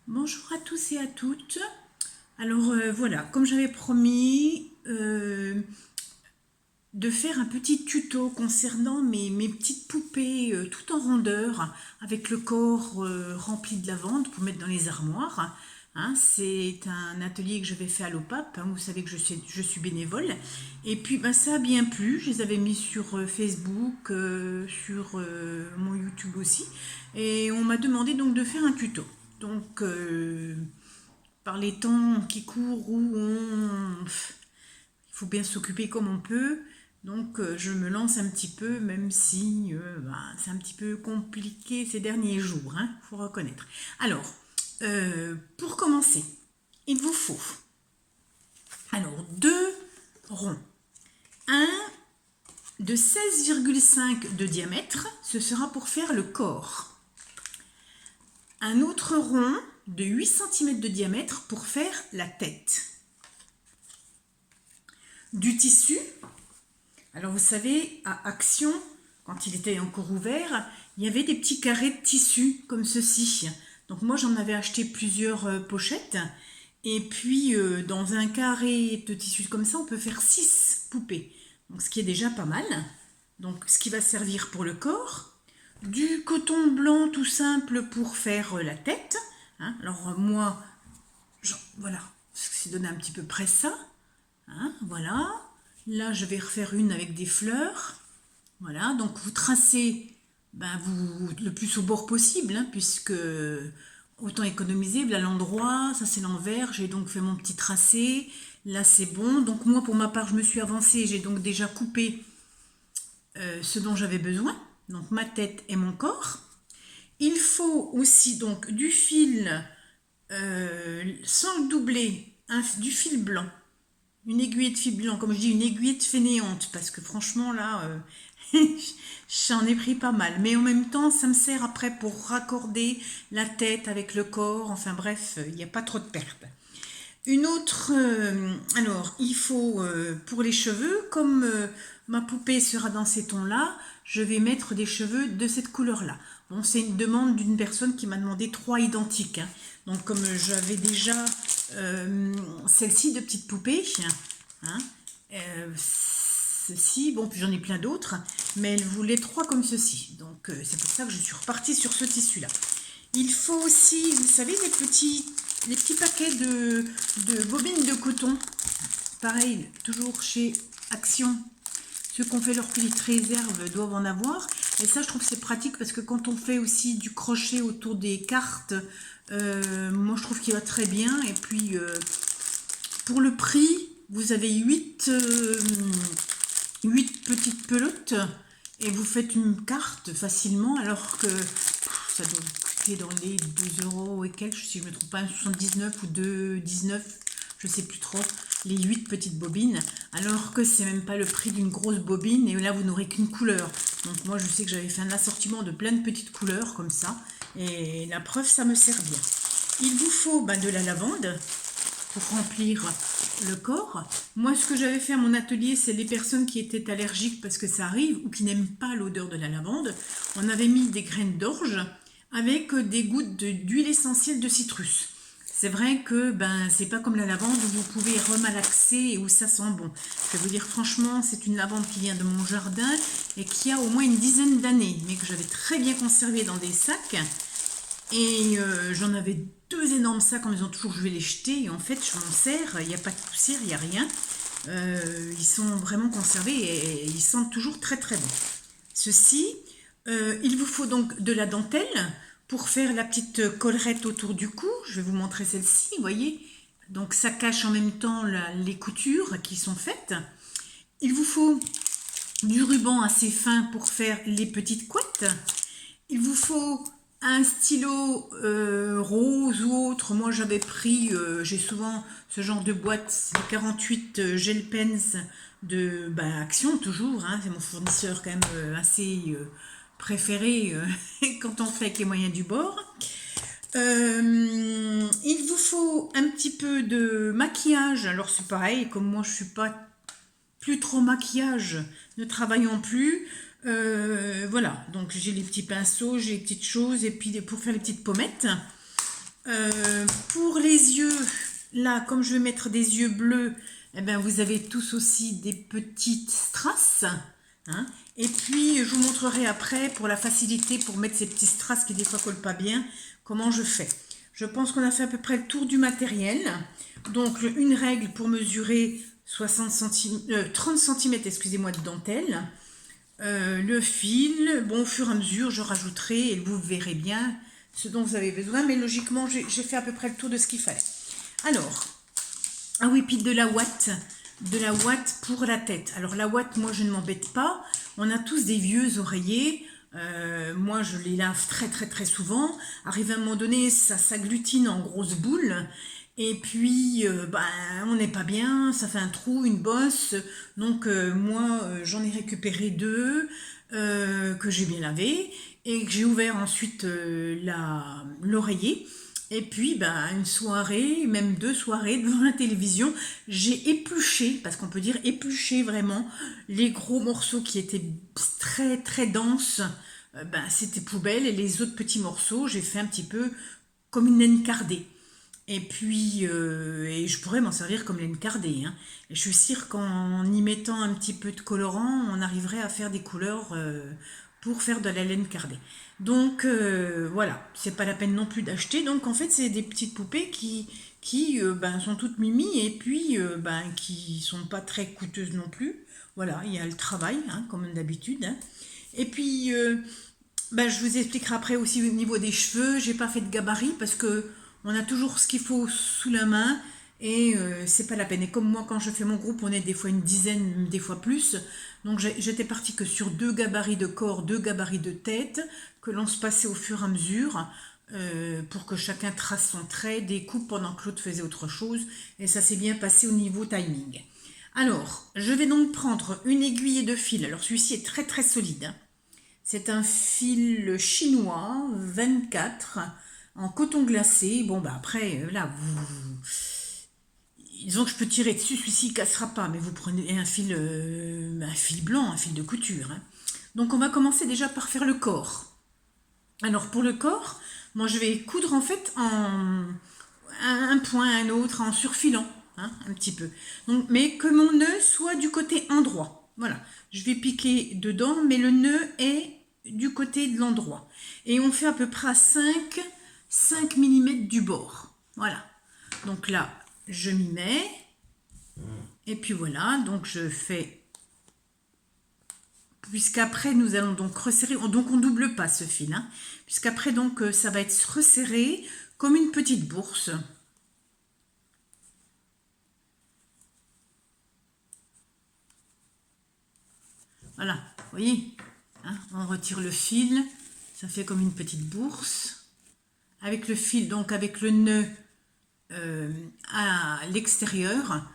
Bonjour à tous et à toutes. Alors voilà, comme j'avais promis de faire un petit tuto concernant mes petites poupées tout en rondeur avec le corps rempli de lavande pour mettre dans les armoires. Hein, c'est un atelier que j'avais fait à l'OPAP, hein, vous savez que je suis bénévole. Et puis ben, ça a bien plu, je les avais mis sur Facebook, sur mon YouTube aussi. Et on m'a demandé donc de faire un tuto. Donc par les temps qui courent où il faut bien s'occuper comme on peut. Donc je me lance un petit peu, même si c'est un petit peu compliqué ces derniers jours, hein, faut reconnaître. Alors, pour commencer, il vous faut alors deux ronds. Un de 16,5 de diamètre, ce sera pour faire le corps. Un autre rond de 8 cm de diamètre pour faire la tête. Du tissu. Alors vous savez, à Action, quand il était encore ouvert, il y avait des petits carrés de tissu comme ceci. Donc moi j'en avais acheté plusieurs pochettes. Et puis dans un carré de tissu comme ça, on peut faire 6 poupées. Donc ce qui est déjà pas mal. Donc ce qui va servir pour le corps. Du coton blanc tout simple pour faire la tête. Hein. Alors moi, voilà, c'est donné un petit peu près ça. Hein, voilà. Là, je vais refaire une avec des fleurs. Voilà, donc vous tracez le plus au bord possible, hein, puisque autant économiser. Là, l'endroit, ça c'est l'envers. J'ai donc fait mon petit tracé. Là, c'est bon. Donc moi, pour ma part, je me suis avancée. J'ai donc déjà coupé ce dont j'avais besoin. Donc ma tête et mon corps. Il faut aussi donc du fil sans le doubler, du fil blanc. Une aiguille de fil blanc, comme je dis, une aiguille de fainéante, parce que franchement là, j'en ai pris pas mal. Mais en même temps, ça me sert après pour raccorder la tête avec le corps. Enfin bref, il n'y a pas trop de perte. Une autre, alors il faut pour les cheveux, comme ma poupée sera dans ces tons-là, je vais mettre des cheveux de cette couleur-là. Bon, c'est une demande d'une personne qui m'a demandé 3 identiques. Hein. Donc comme j'avais déjà celle-ci de petite poupée, hein, ceci, bon, puis j'en ai plein d'autres, mais elle voulait 3 comme ceci. Donc c'est pour ça que je suis repartie sur ce tissu-là. Il faut aussi, vous savez, les petits paquets de bobines de coton. Pareil, toujours chez Action. Ceux qui ont fait leur petite réserve doivent en avoir. Et ça, je trouve que c'est pratique parce que quand on fait aussi du crochet autour des cartes, moi, je trouve qu'il va très bien. Et puis, pour le prix, vous avez 8 petites pelotes et vous faites une carte facilement alors que ça doit coûter dans les 2 euros et quelques, si je ne me trompe pas, 1,79 ou 2,19, je ne sais plus trop, les 8 petites bobines, alors que c'est même pas le prix d'une grosse bobine, et là vous n'aurez qu'une couleur. Donc moi je sais que j'avais fait un assortiment de plein de petites couleurs comme ça, et la preuve ça me sert bien. Il vous faut de la lavande pour remplir le corps. Moi, ce que j'avais fait à mon atelier, c'est les personnes qui étaient allergiques, parce que ça arrive, ou qui n'aiment pas l'odeur de la lavande. On avait mis des graines d'orge avec des gouttes d'huile essentielle de citrus. C'est vrai que c'est pas comme la lavande où vous pouvez remalaxer et où ça sent bon. Je vais vous dire franchement, c'est une lavande qui vient de mon jardin et qui a au moins une dizaine d'années, mais que j'avais très bien conservée dans des sacs. Et j'en avais 2 énormes sacs en me disant toujours je vais les jeter. Et en fait, je m'en sers, il n'y a pas de poussière, il n'y a rien. Ils sont vraiment conservés et ils sentent toujours très très bon. Ceci, il vous faut donc de la dentelle pour faire la petite collerette autour du cou. Je vais vous montrer celle-ci, vous voyez. Donc ça cache en même temps les coutures qui sont faites. Il vous faut du ruban assez fin pour faire les petites couettes. Il vous faut un stylo rose ou autre. Moi j'avais pris, j'ai souvent ce genre de boîte, les 48 gel pens de Action toujours, hein, c'est mon fournisseur quand même assez préféré quand on fait avec les moyens du bord. Il vous faut un petit peu de maquillage. Alors c'est pareil, comme moi je suis pas plus trop maquillage, ne travaillons plus. Voilà, donc j'ai les petits pinceaux, j'ai les petites choses, et puis pour faire les petites pommettes. Pour les yeux, là, comme je vais mettre des yeux bleus, eh ben, vous avez tous aussi des petites strass. Hein. Et puis, je vous montrerai après, pour la facilité, pour mettre ces petits strass qui des fois collent pas bien, comment je fais. Je pense qu'on a fait à peu près le tour du matériel. Donc, une règle pour mesurer 30 cm, excusez-moi, de dentelle. Le fil, bon, au fur et à mesure, je rajouterai et vous verrez bien ce dont vous avez besoin. Mais logiquement, j'ai fait à peu près le tour de ce qu'il fallait. Alors, ah oui, puis de la ouate pour la tête. Alors la ouate, moi je ne m'embête pas. On a tous des vieux oreillers. Moi je les lave très très très souvent. Arrive à un moment donné, ça s'agglutine en grosses boules. Et puis, ben, on n'est pas bien, ça fait un trou, une bosse. Donc moi, j'en ai récupéré deux que j'ai bien lavé et que j'ai ouvert ensuite l'oreiller. Et puis, ben, une soirée, même 2 soirées devant la télévision, j'ai épluché, parce qu'on peut dire épluché vraiment, les gros morceaux qui étaient très très denses, ben, c'était poubelle, et les autres petits morceaux, j'ai fait un petit peu comme une laine cardée. Et puis, et je pourrais m'en servir comme laine cardée. Hein. Et je suis sûre qu'en y mettant un petit peu de colorant, on arriverait à faire des couleurs pour faire de la laine cardée. Donc voilà, c'est pas la peine non plus d'acheter. Donc en fait, c'est des petites poupées qui ben, sont toutes mimi et puis ben, qui sont pas très coûteuses non plus. Voilà, il y a le travail, hein, comme d'habitude. Hein. Et puis, ben, je vous expliquerai après aussi au niveau des cheveux. J'ai pas fait de gabarit parce que on a toujours ce qu'il faut sous la main et c'est pas la peine. Et comme moi, quand je fais mon groupe, on est des fois une dizaine, des fois plus. Donc j'étais partie que sur 2 gabarits de corps, 2 gabarits de tête, que l'on se passait au fur et à mesure pour que chacun trace son trait, découpe pendant que l'autre faisait autre chose. Et ça s'est bien passé au niveau timing. Alors, je vais donc prendre une aiguille de fil. Alors celui-ci est très très solide. Hein. C'est un fil chinois 24 en coton glacé. Bon, bah après, là, disons que je peux tirer dessus, celui-ci ne cassera pas, mais vous prenez un fil blanc, un fil de couture. Hein. Donc, on va commencer déjà par faire le corps. Alors, pour le corps, moi, je vais coudre en fait un point à un autre, en surfilant, hein, un petit peu. Donc, mais que mon nœud soit du côté endroit. Voilà. Je vais piquer dedans, mais le nœud est du côté de l'endroit. Et on fait à peu près 5 mm du bord. Voilà. Donc là, je m'y mets. Et puis voilà, donc je fais... Puisqu'après, nous allons donc resserrer... Donc on double pas ce fil. Hein, puisqu'après, donc, ça va être resserré comme une petite bourse. Voilà, vous voyez, hein, on retire le fil, ça fait comme une petite bourse. Avec le fil, donc avec le nœud à l'extérieur.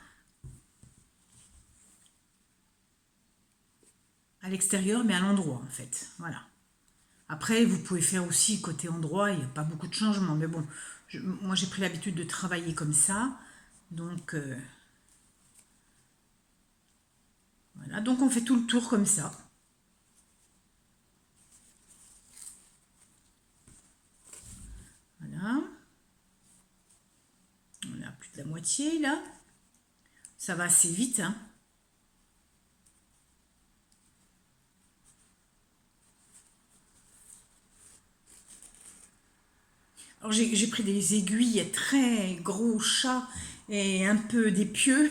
À l'extérieur, mais à l'endroit en fait. Voilà. Après, vous pouvez faire aussi côté endroit, il n'y a pas beaucoup de changements. Mais bon, moi j'ai pris l'habitude de travailler comme ça. Donc, voilà. Donc on fait tout le tour comme ça. Voilà. On a plus de la moitié là. Ça va assez vite. Hein. Alors j'ai pris des aiguilles très gros chats et un peu des pieux.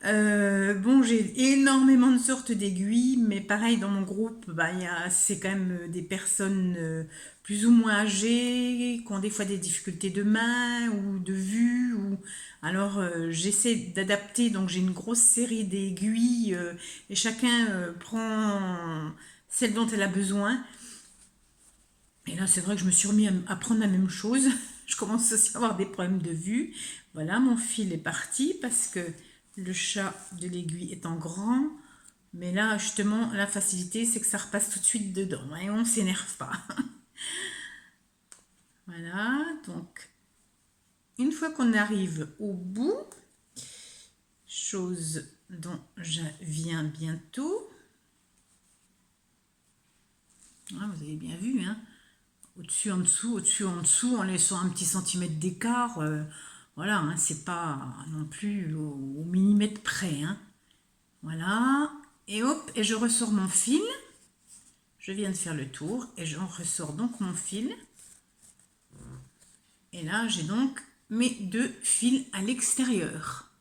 Bon, j'ai énormément de sortes d'aiguilles, mais pareil, dans mon groupe, bah, c'est quand même des personnes plus ou moins âgées, qui ont des fois des difficultés de main ou de vue. Alors, j'essaie d'adapter, donc j'ai une grosse série d'aiguilles et chacun prend celle dont elle a besoin. Et là, c'est vrai que je me suis remis à prendre la même chose. Je commence aussi à avoir des problèmes de vue. Voilà, mon fil est parti parce que le chat de l'aiguille est en grand. Mais là, justement, la facilité, c'est que ça repasse tout de suite dedans. Et on ne s'énerve pas. Voilà, donc, une fois qu'on arrive au bout, chose dont je viens bientôt. Ah, vous avez bien vu, hein. au-dessus, en dessous, au-dessus, en dessous, en laissant un petit centimètre d'écart. Voilà, hein, c'est pas non plus au millimètre près. Hein. Voilà, et hop, et je ressors mon fil. Je viens de faire le tour et j'en ressors donc mon fil. Et là, j'ai donc mes deux fils à l'extérieur.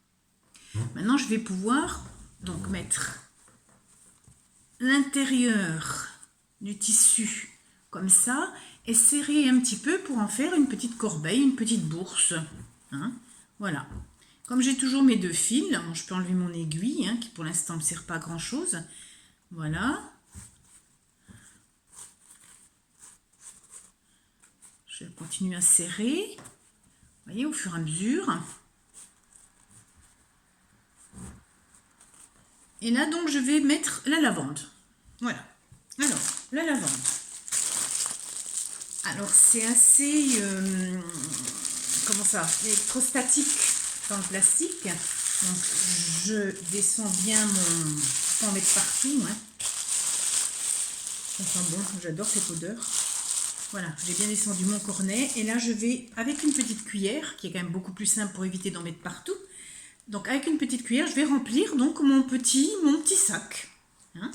Maintenant, je vais pouvoir donc mettre l'intérieur du tissu comme ça et serrer un petit peu pour en faire une petite corbeille, une petite bourse. Hein, voilà. Comme j'ai toujours mes deux fils, je peux enlever mon aiguille, hein, qui pour l'instant ne me sert pas à grand chose. Voilà. Je continue à serrer. Vous voyez, au fur et à mesure. Et là, donc, je vais mettre la lavande. Voilà. Alors, la lavande. Alors, c'est assez... comment ça, électrostatique dans le plastique. Donc, je descends bien mon... Faut en mettre partout. Hein. Ça sent bon, j'adore cette odeur. Voilà, j'ai bien descendu mon cornet. Et là, je vais, avec une petite cuillère, qui est quand même beaucoup plus simple pour éviter d'en mettre partout. Donc, avec une petite cuillère, je vais remplir donc mon petit sac. Hein.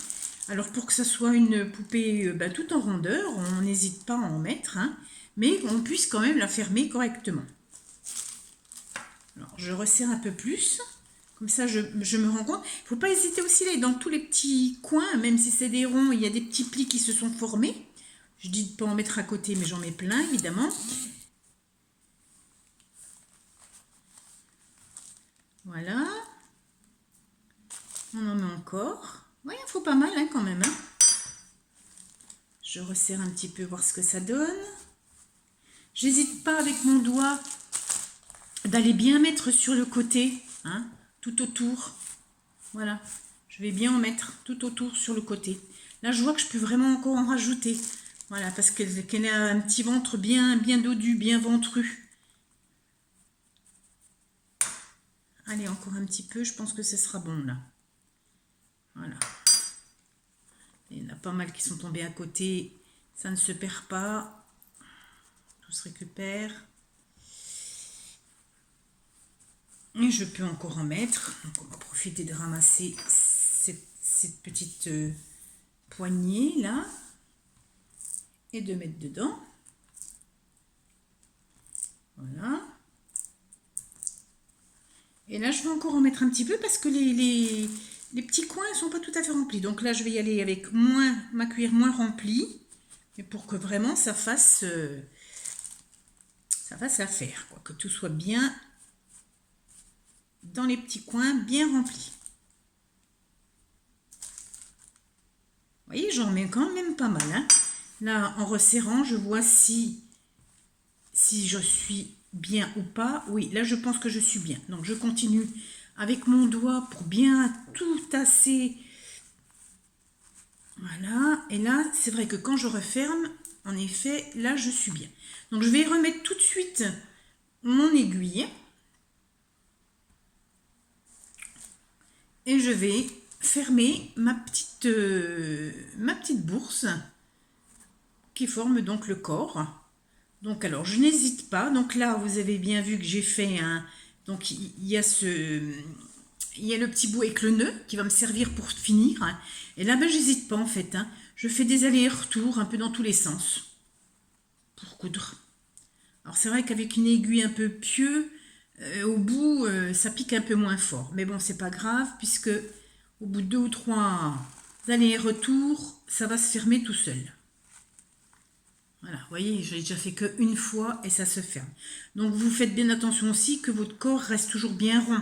Alors, pour que ça soit une poupée tout en rondeur, on n'hésite pas à en mettre, hein, mais on puisse quand même la fermer correctement. Alors, je resserre un peu plus. Comme ça, je me rends compte. Il ne faut pas hésiter aussi là, dans tous les petits coins, même si c'est des ronds, il y a des petits plis qui se sont formés. Je dis de ne pas en mettre à côté, mais j'en mets plein, évidemment. Voilà. On en met encore. Oui, il faut pas mal hein, quand même. Hein. Je resserre un petit peu, voir ce que ça donne. J'hésite pas avec mon doigt d'aller bien mettre sur le côté, hein, tout autour. Voilà. Je vais bien en mettre tout autour sur le côté. Là, je vois que je peux vraiment encore en rajouter. Voilà, parce qu'elle a un petit ventre bien dodu, bien ventru. Allez, encore un petit peu. Je pense que ce sera bon, là. Voilà. Il y en a pas mal qui sont tombés à côté. Ça ne se perd pas. Tout se récupère. Et je peux encore en mettre. Donc, on va profiter de ramasser cette petite poignée, là. Et de mettre dedans. Voilà. Et là, je vais encore en mettre un petit peu parce que les petits coins ne sont pas tout à fait remplis. Donc là, je vais y aller avec ma cuillère moins remplie. Et pour que vraiment ça fasse l'affaire. Que tout soit bien dans les petits coins, bien remplis. Vous voyez, j'en mets quand même pas mal. Hein. Là, en resserrant, je vois si je suis bien ou pas. Oui, là, je pense que je suis bien. Donc, je continue avec mon doigt pour bien tout tasser. Voilà. Et là, c'est vrai que quand je referme, en effet, là, je suis bien. Donc, je vais remettre tout de suite mon aiguille. Et je vais fermer ma petite bourse qui forme donc le corps. Donc alors je n'hésite pas. Donc là vous avez bien vu que j'ai fait un. Donc il y a le petit bout avec le nœud qui va me servir pour finir. Et là ben j'hésite pas en fait. Hein. Je fais des allers-retours un peu dans tous les sens pour coudre. Alors c'est vrai qu'avec une aiguille un peu pieux, au bout ça pique un peu moins fort. Mais bon c'est pas grave puisque au bout de 2 ou 3 allers-retours, ça va se fermer tout seul. Voilà, vous voyez, je l'ai déjà fait qu'une fois et ça se ferme. Donc vous faites bien attention aussi que votre corps reste toujours bien rond.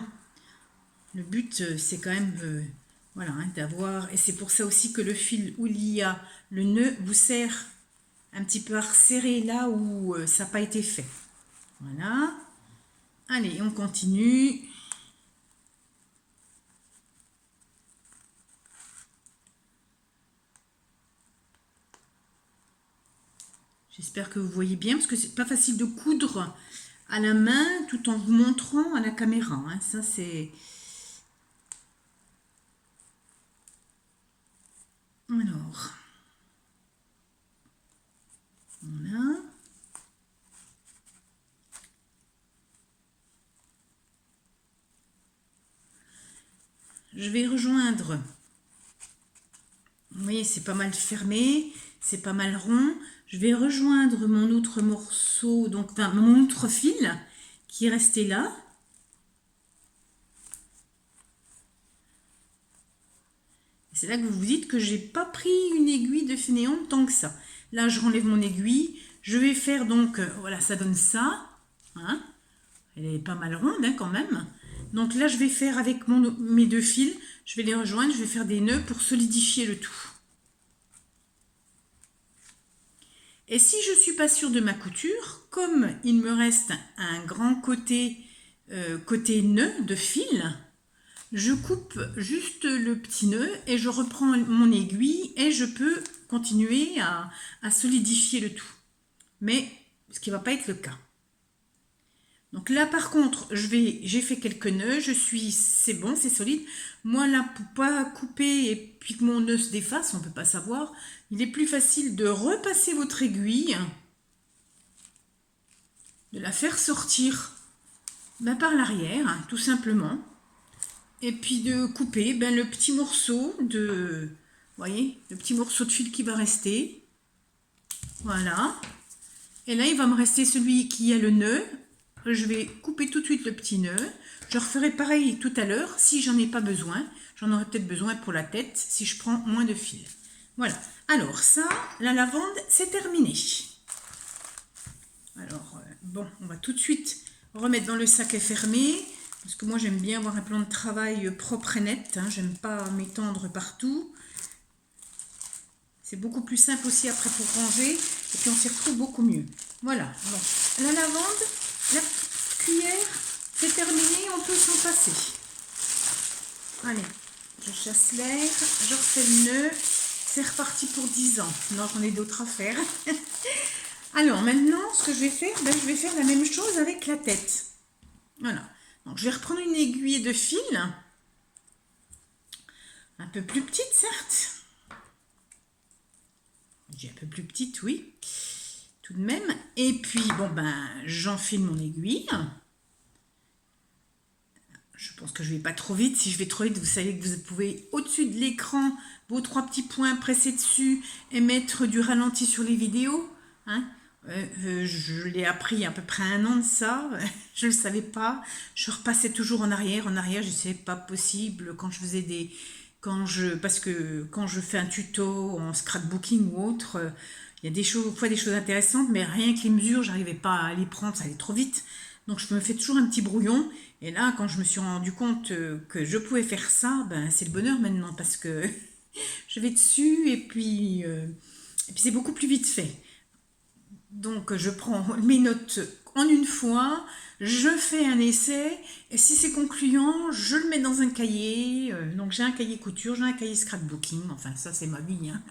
Le but, c'est quand même voilà, hein, d'avoir... Et c'est pour ça aussi que le fil où il y a le nœud vous sert un petit peu à resserrer là où ça n'a pas été fait. Voilà. Allez, on continue. J'espère que vous voyez bien, parce que c'est pas facile de coudre à la main tout en vous montrant à la caméra. Hein. Ça, c'est... Alors... Voilà. Je vais rejoindre. Vous voyez, c'est pas mal fermé, c'est pas mal rond. Je vais rejoindre mon autre morceau, donc enfin, mon autre fil qui est resté là. C'est là que vous vous dites que j'ai pas pris une aiguille de fainéant tant que ça. Là, je renlève mon aiguille. Je vais faire donc, voilà, ça donne ça. Hein. Elle est pas mal ronde hein, quand même. Donc là, je vais faire avec mes deux fils, je vais les rejoindre, je vais faire des nœuds pour solidifier le tout. Et si je ne suis pas sûre de ma couture, comme il me reste un grand côté, côté nœud de fil, je coupe juste le petit nœud et je reprends mon aiguille et je peux continuer à solidifier le tout. Mais ce qui ne va pas être le cas. Donc là par contre, j'ai fait quelques nœuds, c'est bon, c'est solide. Moi là, pour pas couper et puis que mon nœud se défasse, on ne peut pas savoir, il est plus facile de repasser votre aiguille, de la faire sortir par l'arrière, hein, tout simplement. Et puis de couper le petit morceau de, vous voyez, le petit morceau de fil qui va rester. Voilà. Et là, il va me rester celui qui a le nœud. Je vais couper tout de suite le petit nœud. Je referai pareil tout à l'heure si j'en ai pas besoin. J'en aurai peut-être besoin pour la tête si je prends moins de fil. Voilà. Alors ça, la lavande, c'est terminé. Alors, bon, on va tout de suite remettre dans le sac et fermer. Parce que moi, j'aime bien avoir un plan de travail propre et net. Hein. J'aime pas m'étendre partout. C'est beaucoup plus simple aussi après pour ranger. Et puis, on s'y retrouve beaucoup mieux. Voilà. Bon. La lavande, la cuillère, c'est terminé. On peut s'en passer. Allez, je chasse l'air. Je refais le nœud. C'est reparti pour 10 ans. Non, j'en ai d'autres à faire. Alors, maintenant, ce que je vais faire, je vais faire la même chose avec la tête. Voilà. Donc, je vais reprendre une aiguille de fil, un peu plus petite, certes. J'ai un peu plus petite, oui, tout de même. Et puis, bon, j'enfile mon aiguille. Je pense que je ne vais pas trop vite. Si je vais trop vite, vous savez que vous pouvez, au-dessus de l'écran, vos 3 petits points, presser dessus et mettre du ralenti sur les vidéos. Hein. Je l'ai appris il y a à peu près 1 an de ça, je ne le savais pas, je repassais toujours en arrière, je disais pas possible quand je faisais parce que quand je fais un tuto en scrapbooking ou autre, il y a des choses intéressantes, mais rien que les mesures, j'arrivais pas à les prendre, ça allait trop vite, donc je me fais toujours un petit brouillon, et là quand je me suis rendu compte que je pouvais faire ça, c'est le bonheur maintenant, parce que je vais dessus, et puis c'est beaucoup plus vite fait. Donc je prends mes notes en une fois, je fais un essai, et si c'est concluant, je le mets dans un cahier. Donc j'ai un cahier couture, j'ai un cahier scrapbooking, enfin ça c'est ma vie. Hein.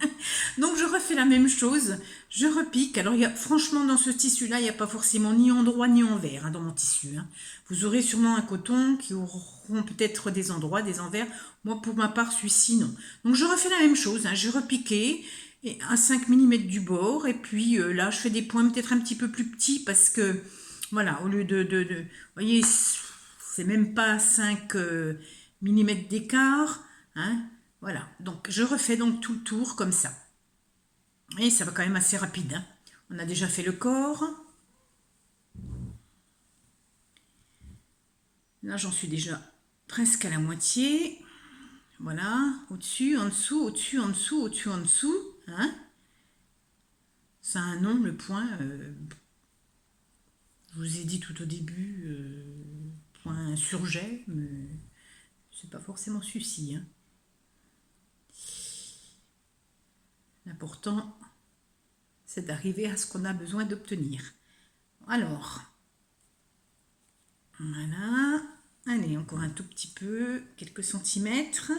Donc je refais la même chose, je repique. Alors franchement dans ce tissu-là, il n'y a pas forcément ni endroit ni envers hein, dans mon tissu. Hein. Vous aurez sûrement un coton qui auront peut-être des endroits, des envers. Moi pour ma part, celui-ci non. Donc je refais la même chose, hein, j'ai repiqué. Et à 5 mm du bord, et puis là je fais des points peut-être un petit peu plus petits parce que voilà, au lieu vous voyez, c'est même pas 5 mm d'écart, hein, voilà, donc je refais donc tout le tour comme ça, et ça va quand même assez rapide, hein. On a déjà fait le corps, là j'en suis déjà presque à la moitié, voilà, au-dessus, en dessous, au-dessus, en dessous, au-dessus, en dessous, hein. Ça a un nom, le point. Je vous ai dit tout au début, point surjet, mais c'est pas forcément celui-ci. Hein. L'important, c'est d'arriver à ce qu'on a besoin d'obtenir. Alors, voilà. Allez, encore un tout petit peu, quelques centimètres.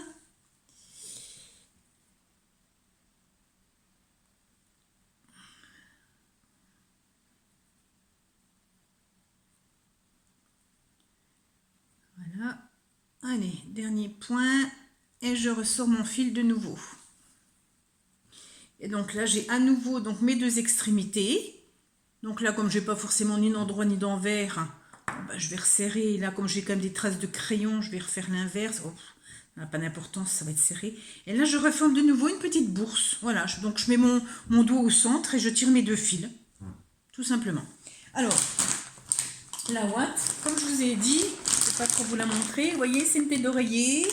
Voilà. Allez, dernier point. Et je ressors mon fil de nouveau. Et donc là, j'ai à nouveau donc mes deux extrémités. Donc là, comme je n'ai pas forcément ni d'endroit ni d'envers, ben, je vais resserrer. Là, comme j'ai quand même des traces de crayon, je vais refaire l'inverse. Oh, ça n'a pas d'importance, ça va être serré. Et là, je reforme de nouveau une petite bourse. Voilà, donc je mets mon doigt au centre et je tire mes deux fils. Tout simplement. Alors, la ouate, comme je vous ai dit, je ne vais pas trop vous la montrer. Vous voyez, c'est une tête d'oreiller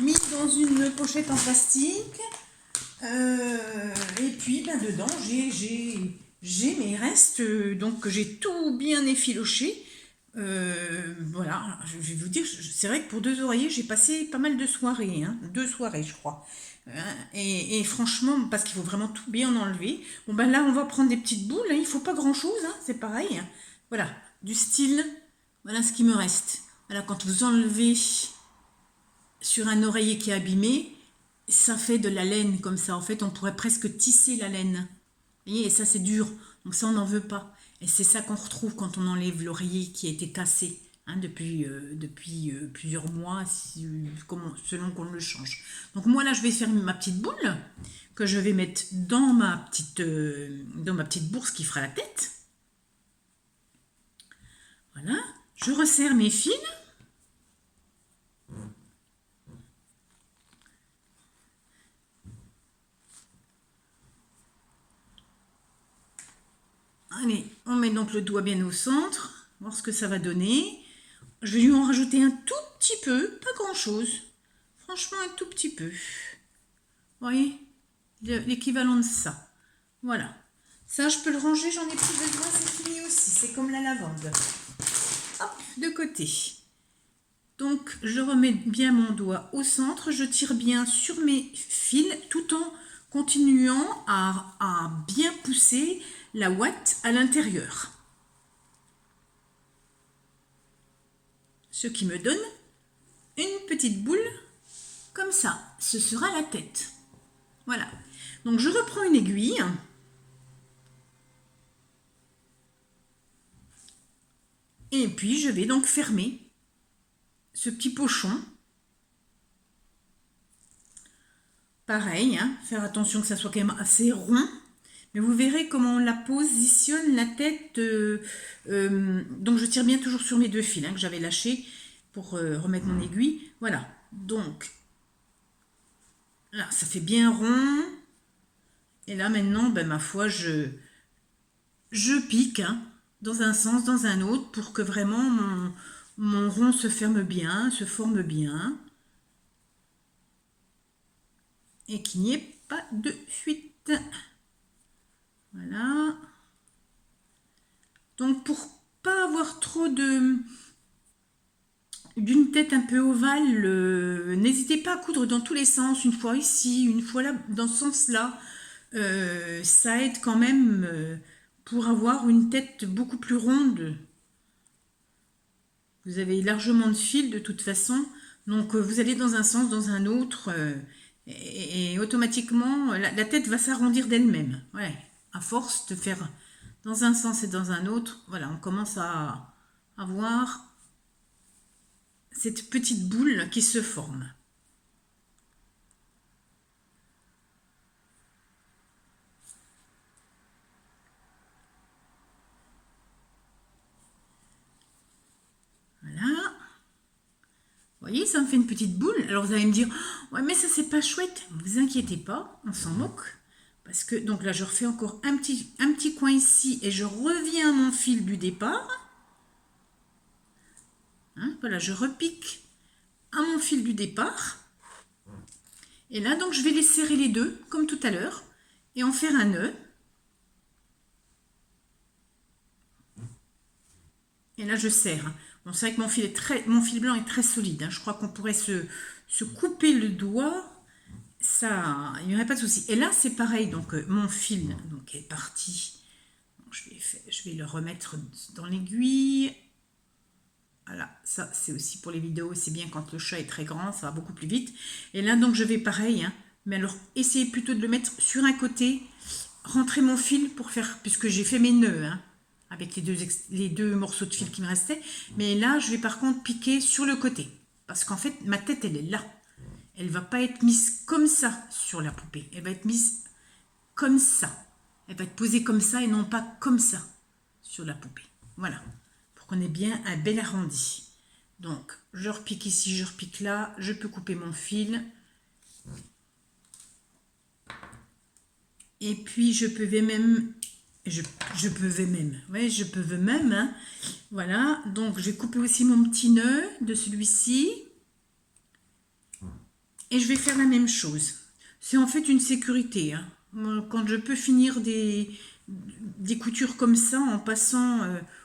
mise dans une pochette en plastique. Et puis, ben, dedans, j'ai mes restes, donc j'ai tout bien effiloché. Voilà, je vais vous dire, c'est vrai que pour deux oreillers, j'ai passé pas mal de soirées, hein, 2 soirées, je crois. Et franchement, parce qu'il faut vraiment tout bien enlever. Bon, ben là, on va prendre des petites boules, hein, il ne faut pas grand-chose, hein, c'est pareil. Voilà, du style, voilà ce qui me reste. Voilà, quand vous enlevez sur un oreiller qui est abîmé, ça fait de la laine comme ça. En fait, on pourrait presque tisser la laine. Vous voyez, et ça, c'est dur. Donc ça, on n'en veut pas. Et c'est ça qu'on retrouve quand on enlève l'oreiller qui a été cassé, hein, depuis plusieurs mois, selon qu'on le change. Donc moi, là, je vais faire ma petite boule que je vais mettre dans ma petite bourse qui fera la tête. Voilà. Je resserre mes fils. Allez, on met donc le doigt bien au centre, voir ce que ça va donner. Je vais lui en rajouter un tout petit peu, pas grand chose. Franchement, un tout petit peu. Vous voyez, l'équivalent de ça. Voilà. Ça, je peux le ranger, j'en ai plus besoin, c'est fini aussi. C'est comme la lavande. Hop, de côté. Donc, je remets bien mon doigt au centre, je tire bien sur mes fils tout en continuant à bien pousser la ouate à l'intérieur. Ce qui me donne une petite boule comme ça. Ce sera la tête. Voilà. Donc, je reprends une aiguille. Et puis, je vais donc fermer ce petit pochon. Pareil, hein, faire attention que ça soit quand même assez rond. Mais vous verrez comment on la positionne, la tête. Donc je tire bien toujours sur mes deux fils, hein, que j'avais lâchés pour remettre mon aiguille. Voilà, donc là, ça fait bien rond. Et là, maintenant, ben, ma foi, je pique, hein, dans un sens, dans un autre, pour que vraiment mon rond se ferme bien, se forme bien. Et qu'il n'y ait pas de fuite. Voilà. Donc pour pas avoir trop d'une tête un peu ovale, n'hésitez pas à coudre dans tous les sens, une fois ici, une fois là, dans ce sens-là. Ça aide quand même pour avoir une tête beaucoup plus ronde. Vous avez largement de fil de toute façon, donc vous allez dans un sens, dans un autre, et automatiquement la tête va s'arrondir d'elle-même. Ouais, à force de faire dans un sens et dans un autre, voilà, on commence à avoir cette petite boule qui se forme. Voilà. Vous voyez, ça me fait une petite boule. Alors vous allez me dire, ouais, mais ça c'est pas chouette. Ne vous inquiétez pas, on s'en moque. Parce que, donc là, je refais encore un petit coin ici et je reviens à mon fil du départ. Hein, voilà, je repique à mon fil du départ. Et là, donc, je vais les serrer les deux, comme tout à l'heure, et en faire un nœud. Et là, je serre. Bon, c'est vrai que mon fil blanc est très solide. Hein. Je crois qu'on pourrait se couper le doigt. Ça, il n'y aurait pas de souci. Et là, c'est pareil. Donc, mon fil donc, est parti. Donc, je vais le remettre dans l'aiguille. Voilà, ça c'est aussi pour les vidéos, c'est bien quand le chat est très grand, ça va beaucoup plus vite. Et là donc je vais pareil, hein, mais alors essayez plutôt de le mettre sur un côté, rentrer mon fil pour faire, puisque j'ai fait mes nœuds, hein, avec les deux morceaux de fil qui me restaient. Mais là je vais par contre piquer sur le côté, parce qu'en fait ma tête elle est là. Elle va pas être mise comme ça sur la poupée, elle va être mise comme ça. Elle va être posée comme ça et non pas comme ça sur la poupée. Voilà, pour qu'on ait bien un bel arrondi. Donc, je repique ici, je repique là, je peux couper mon fil. Et puis, je peux même, hein. Voilà, donc je vais couper aussi mon petit nœud de celui-ci. Et je vais faire la même chose. C'est en fait une sécurité, hein. Quand je peux finir des coutures comme ça en passant,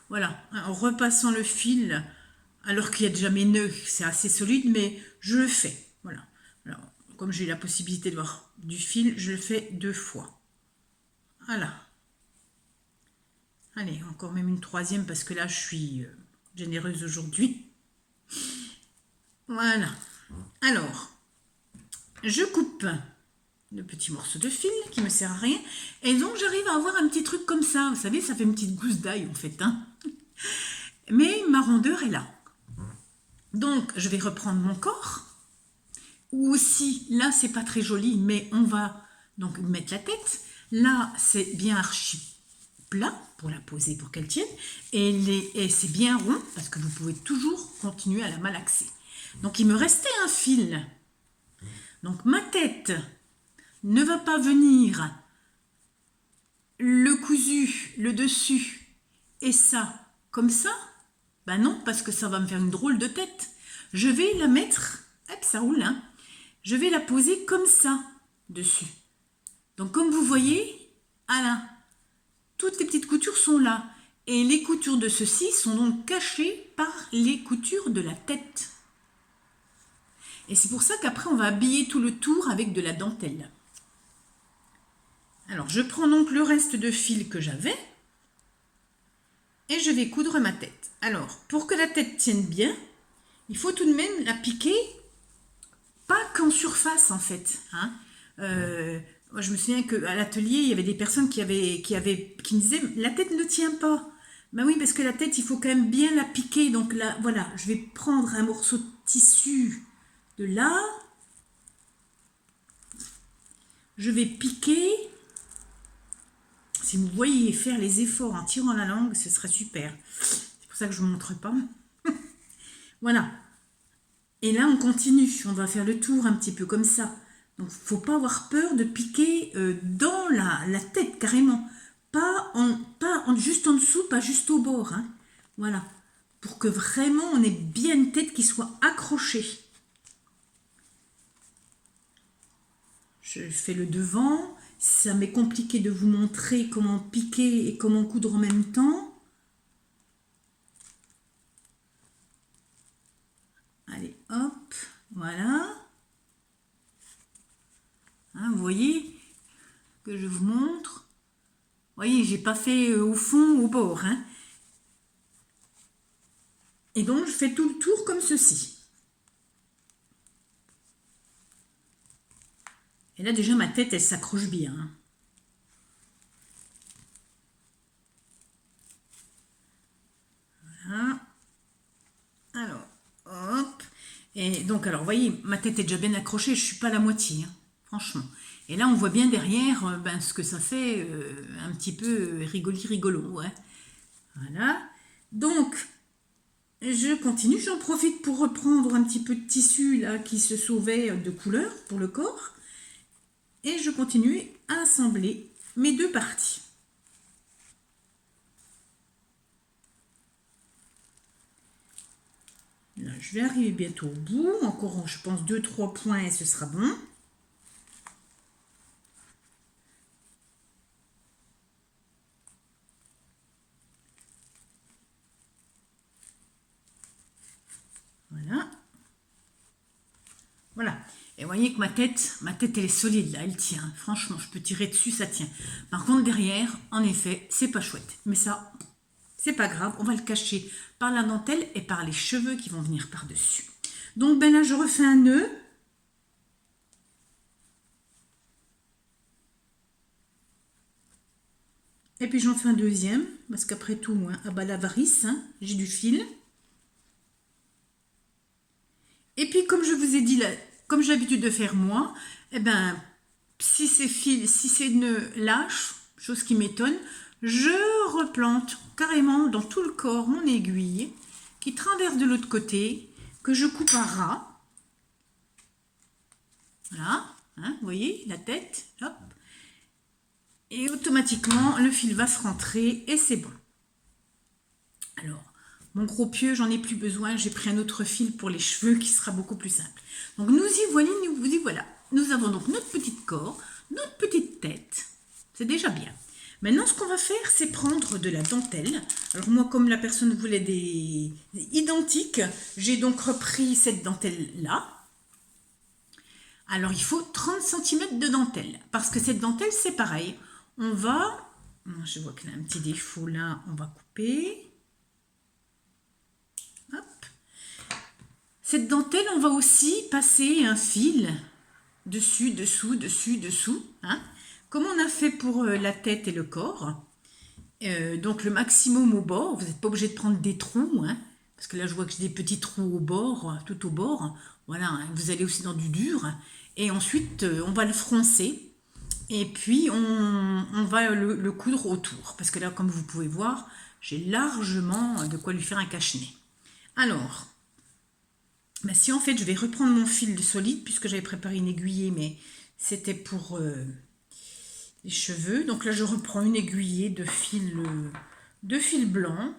voilà, en repassant le fil, alors qu'il y a déjà mes nœuds, c'est assez solide, mais je le fais. Voilà. Alors, comme j'ai la possibilité de voir du fil, je le fais 2 fois. Voilà. Allez, encore même une troisième parce que là, je suis généreuse aujourd'hui. Voilà. Alors, je coupe le petit morceau de fil qui me sert à rien. Et donc, j'arrive à avoir un petit truc comme ça. Vous savez, ça fait une petite gousse d'ail en fait, hein. Mais ma rondeur est là. Donc, je vais reprendre mon corps. Ou aussi, là, c'est pas très joli, mais on va donc mettre la tête. Là, c'est bien archi plat pour la poser, pour qu'elle tienne. Et c'est bien rond, parce que vous pouvez toujours continuer à la malaxer. Donc, il me restait un fil. Donc, ma tête ne va pas venir le cousu, le dessus, et ça, comme ça. Ben non, parce que ça va me faire une drôle de tête. Je vais la mettre, hop, ça roule, hein. Je vais la poser comme ça, dessus. Donc, comme vous voyez, voilà, toutes les petites coutures sont là. Et les coutures de ceci sont donc cachées par les coutures de la tête. Et c'est pour ça qu'après, on va habiller tout le tour avec de la dentelle. Alors, je prends donc le reste de fil que j'avais et je vais coudre ma tête. Alors, pour que la tête tienne bien, il faut tout de même la piquer, pas qu'en surface en fait, hein. Moi, je me souviens qu'à l'atelier, il y avait des personnes qui me disaient « la tête ne tient pas ». Ben oui, parce que la tête, il faut quand même bien la piquer. Donc là, voilà, je vais prendre un morceau de tissu de là. Je vais piquer. Si vous voyez faire les efforts en tirant la langue, ce serait super. C'est pour ça que je ne vous montre pas. Voilà. Et là, on continue. On va faire le tour un petit peu comme ça. Donc, il ne faut pas avoir peur de piquer dans la tête, carrément. Pas juste en dessous, pas juste au bord, hein. Voilà. Pour que vraiment, on ait bien une tête qui soit accrochée. Je fais le devant. Ça m'est compliqué de vous montrer comment piquer et comment coudre en même temps. Allez, hop, voilà. Hein, vous voyez que je vous montre. Vous voyez, j'ai pas fait au fond, au bord, hein. Et donc, je fais tout le tour comme ceci. Et là, déjà, ma tête, elle s'accroche bien, hein. Voilà. Alors, hop. Et donc, alors, vous voyez, ma tête est déjà bien accrochée, je ne suis pas à la moitié, hein, franchement. Et là, on voit bien derrière ce que ça fait, un petit peu rigolo, ouais. Voilà. Donc, je continue, j'en profite pour reprendre un petit peu de tissu là qui se sauvait de couleur pour le corps. Et je continue à assembler mes 2 parties. Là, je vais arriver bientôt au bout. Encore, je pense, 2-3 points et ce sera bon. Voilà. Voilà. Et vous voyez que ma tête, elle est solide là, elle tient. Franchement, je peux tirer dessus, ça tient. Par contre, derrière, en effet, c'est pas chouette. Mais ça, c'est pas grave, on va le cacher par la dentelle et par les cheveux qui vont venir par-dessus. Donc, ben là, je refais un nœud. Et puis, j'en fais un deuxième, parce qu'après tout, moi, ah bah, la varice, hein, j'ai du fil. Et puis, comme je vous ai dit, là, comme j'ai l'habitude de faire moi, eh ben, si ces fils, si ces nœuds lâchent, chose qui m'étonne, je replante carrément dans tout le corps mon aiguille qui traverse de l'autre côté, que je coupe à ras. Voilà, hein, vous voyez la tête, hop. Et automatiquement, le fil va se rentrer et c'est bon. Alors, mon gros pieu, j'en ai plus besoin. J'ai pris un autre fil pour les cheveux qui sera beaucoup plus simple. Donc, nous y voilà. Nous avons donc notre petite corps, notre petite tête. C'est déjà bien. Maintenant, ce qu'on va faire, c'est prendre de la dentelle. Alors, moi, comme la personne voulait des identiques, j'ai donc repris cette dentelle-là. Alors, il faut 30 cm de dentelle. Parce que cette dentelle, c'est pareil. On va... Je vois qu'il y a un petit défaut là. On va couper. Hop. Cette dentelle, on va aussi passer un fil dessus, dessous, dessus, dessous. Hein, comme on a fait pour la tête et le corps. Donc, le maximum au bord. Vous n'êtes pas obligé de prendre des trous. Hein, parce que là, je vois que j'ai des petits trous au bord, tout au bord. Voilà, hein, vous allez aussi dans du dur. Et ensuite, on va le froncer. Et puis, on va le coudre autour. Parce que là, comme vous pouvez voir, j'ai largement de quoi lui faire un cache-nez. Alors, ben si en fait, je vais reprendre mon fil de solide, puisque j'avais préparé une aiguillée, mais c'était pour les cheveux. Donc là, je reprends une aiguillée de fil blanc.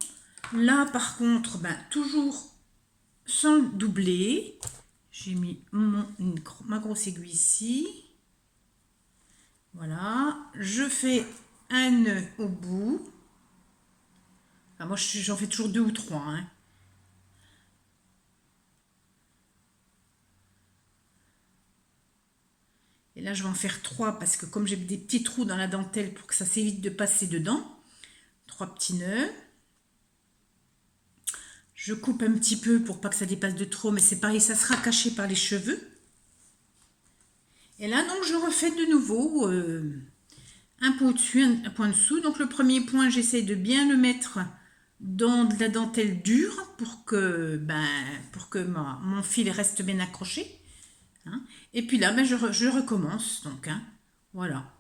Là, par contre, ben, toujours sans doubler. J'ai mis ma grosse aiguille ici. Voilà. Je fais un nœud au bout. Enfin, moi, j'en fais toujours 2 ou 3. Hein. Et là, je vais en faire 3 parce que comme j'ai des petits trous dans la dentelle pour que ça s'évite de passer dedans. 3 petits nœuds. Je coupe un petit peu pour pas que ça dépasse de trop, mais c'est pareil, ça sera caché par les cheveux. Et là, donc, je refais de nouveau un point au-dessus, un point dessous. Donc, le premier point, j'essaie de bien le mettre dans de la dentelle dure pour que mon fil reste bien accroché. Hein. Et puis là, ben, je recommence. Donc, hein, voilà.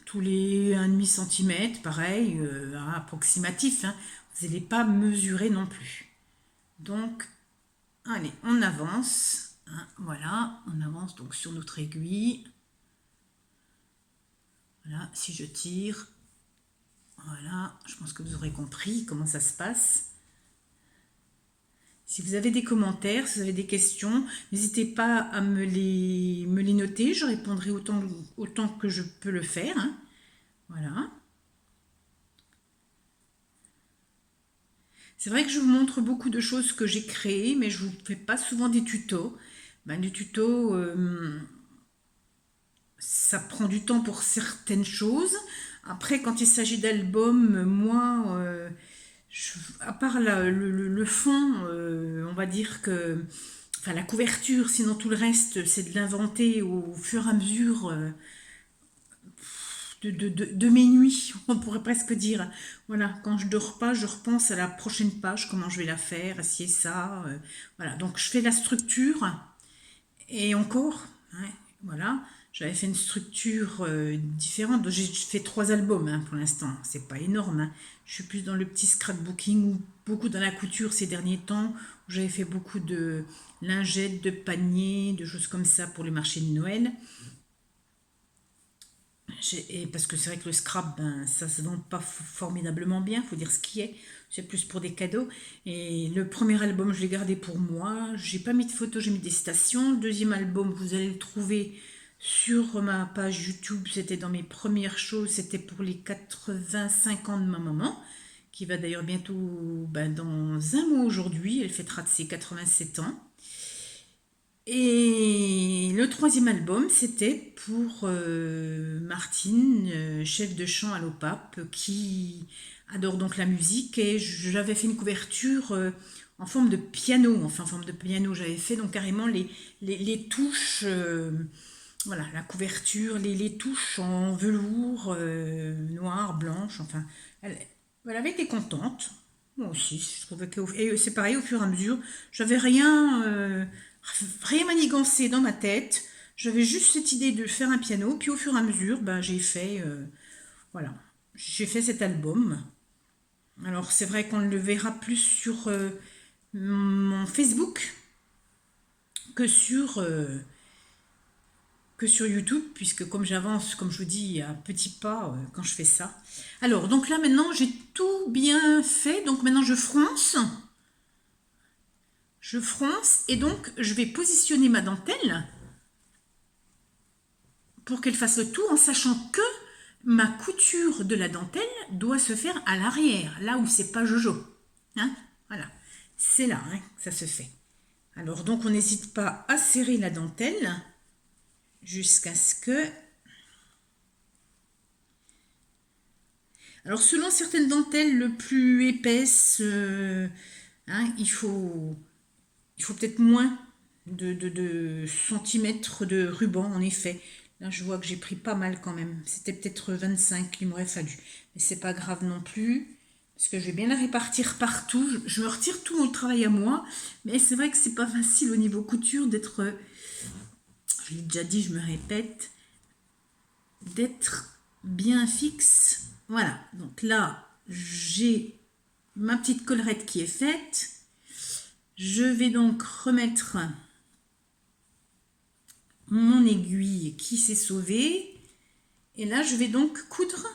Tous les 1,5 cm, pareil, approximatif. Hein. Vous n'allez pas mesurer non plus. Donc, allez, on avance. Hein, voilà, on avance donc sur notre aiguille. Voilà, si je tire, voilà, je pense que vous aurez compris comment ça se passe. Si vous avez des commentaires, si vous avez des questions, n'hésitez pas à me les noter. Je répondrai autant que je peux le faire. Hein. Voilà. C'est vrai que je vous montre beaucoup de choses que j'ai créées, mais je ne vous fais pas souvent des tutos. Ben, des tutos, ça prend du temps pour certaines choses. Après, quand il s'agit d'albums, moi, à part le fond, on va dire que... Enfin, la couverture, sinon tout le reste, c'est de l'inventer au fur et à mesure de mes nuits, on pourrait presque dire. Voilà, quand je dors pas, je repense à la prochaine page, comment je vais la faire, si et ça. Voilà, donc je fais la structure. Et encore, hein, voilà, j'avais fait une structure différente. J'ai fait 3 albums hein, pour l'instant, c'est pas énorme. Hein. Je suis plus dans le petit scrapbooking ou beaucoup dans la couture ces derniers temps. Où j'avais fait beaucoup de lingettes, de paniers, de choses comme ça pour les marchés de Noël. Et parce que c'est vrai que le scrap, ben, ça se vend pas formidablement bien, faut dire ce qui est. C'est plus pour des cadeaux. Et le premier album, je l'ai gardé pour moi. J'ai pas mis de photos, j'ai mis des citations. Le deuxième album, vous allez le trouver sur ma page YouTube. C'était dans mes premières choses. C'était pour les 85 ans de ma maman, qui va d'ailleurs bientôt, ben, dans un mois aujourd'hui, elle fêtera de ses 87 ans. Et le troisième album, c'était pour Martine, chef de chant à l'OPAP, qui adore donc la musique. Et j'avais fait une couverture en forme de piano. Enfin, en forme de piano, j'avais fait donc carrément les touches, voilà, la couverture, les touches en velours, noir, blanche. Enfin, elle avait été contente. Moi aussi, je trouvais que... Et c'est pareil, au fur et à mesure, j'avais rien manigancé dans ma tête. J'avais juste cette idée de faire un piano, puis au fur et à mesure, ben, j'ai fait, voilà, j'ai fait cet album. Alors c'est vrai qu'on le verra plus sur mon Facebook que sur, euh, que sur YouTube, puisque comme j'avance, comme je vous dis, à petits pas quand je fais ça. Alors, donc là maintenant, j'ai tout bien fait. Donc maintenant, je fronce, et donc je vais positionner ma dentelle pour qu'elle fasse le tout en sachant que ma couture de la dentelle doit se faire à l'arrière, là où c'est pas Jojo. Hein, voilà, c'est là hein, que ça se fait. Alors donc on n'hésite pas à serrer la dentelle jusqu'à ce que... Alors selon certaines dentelles le plus épaisses, hein, il faut peut-être moins de centimètres de ruban en effet. Là je vois que j'ai pris pas mal quand même. C'était peut-être 25 qu'il m'aurait fallu. Mais c'est pas grave non plus. Parce que je vais bien la répartir partout. Je me retire tout mon travail à moi. Mais c'est vrai que c'est pas facile au niveau couture d'être... Je l'ai déjà dit, je me répète. D'être bien fixe. Voilà. Donc là, j'ai ma petite collerette qui est faite. Je vais donc remettre mon aiguille qui s'est sauvée. Et là, je vais donc coudre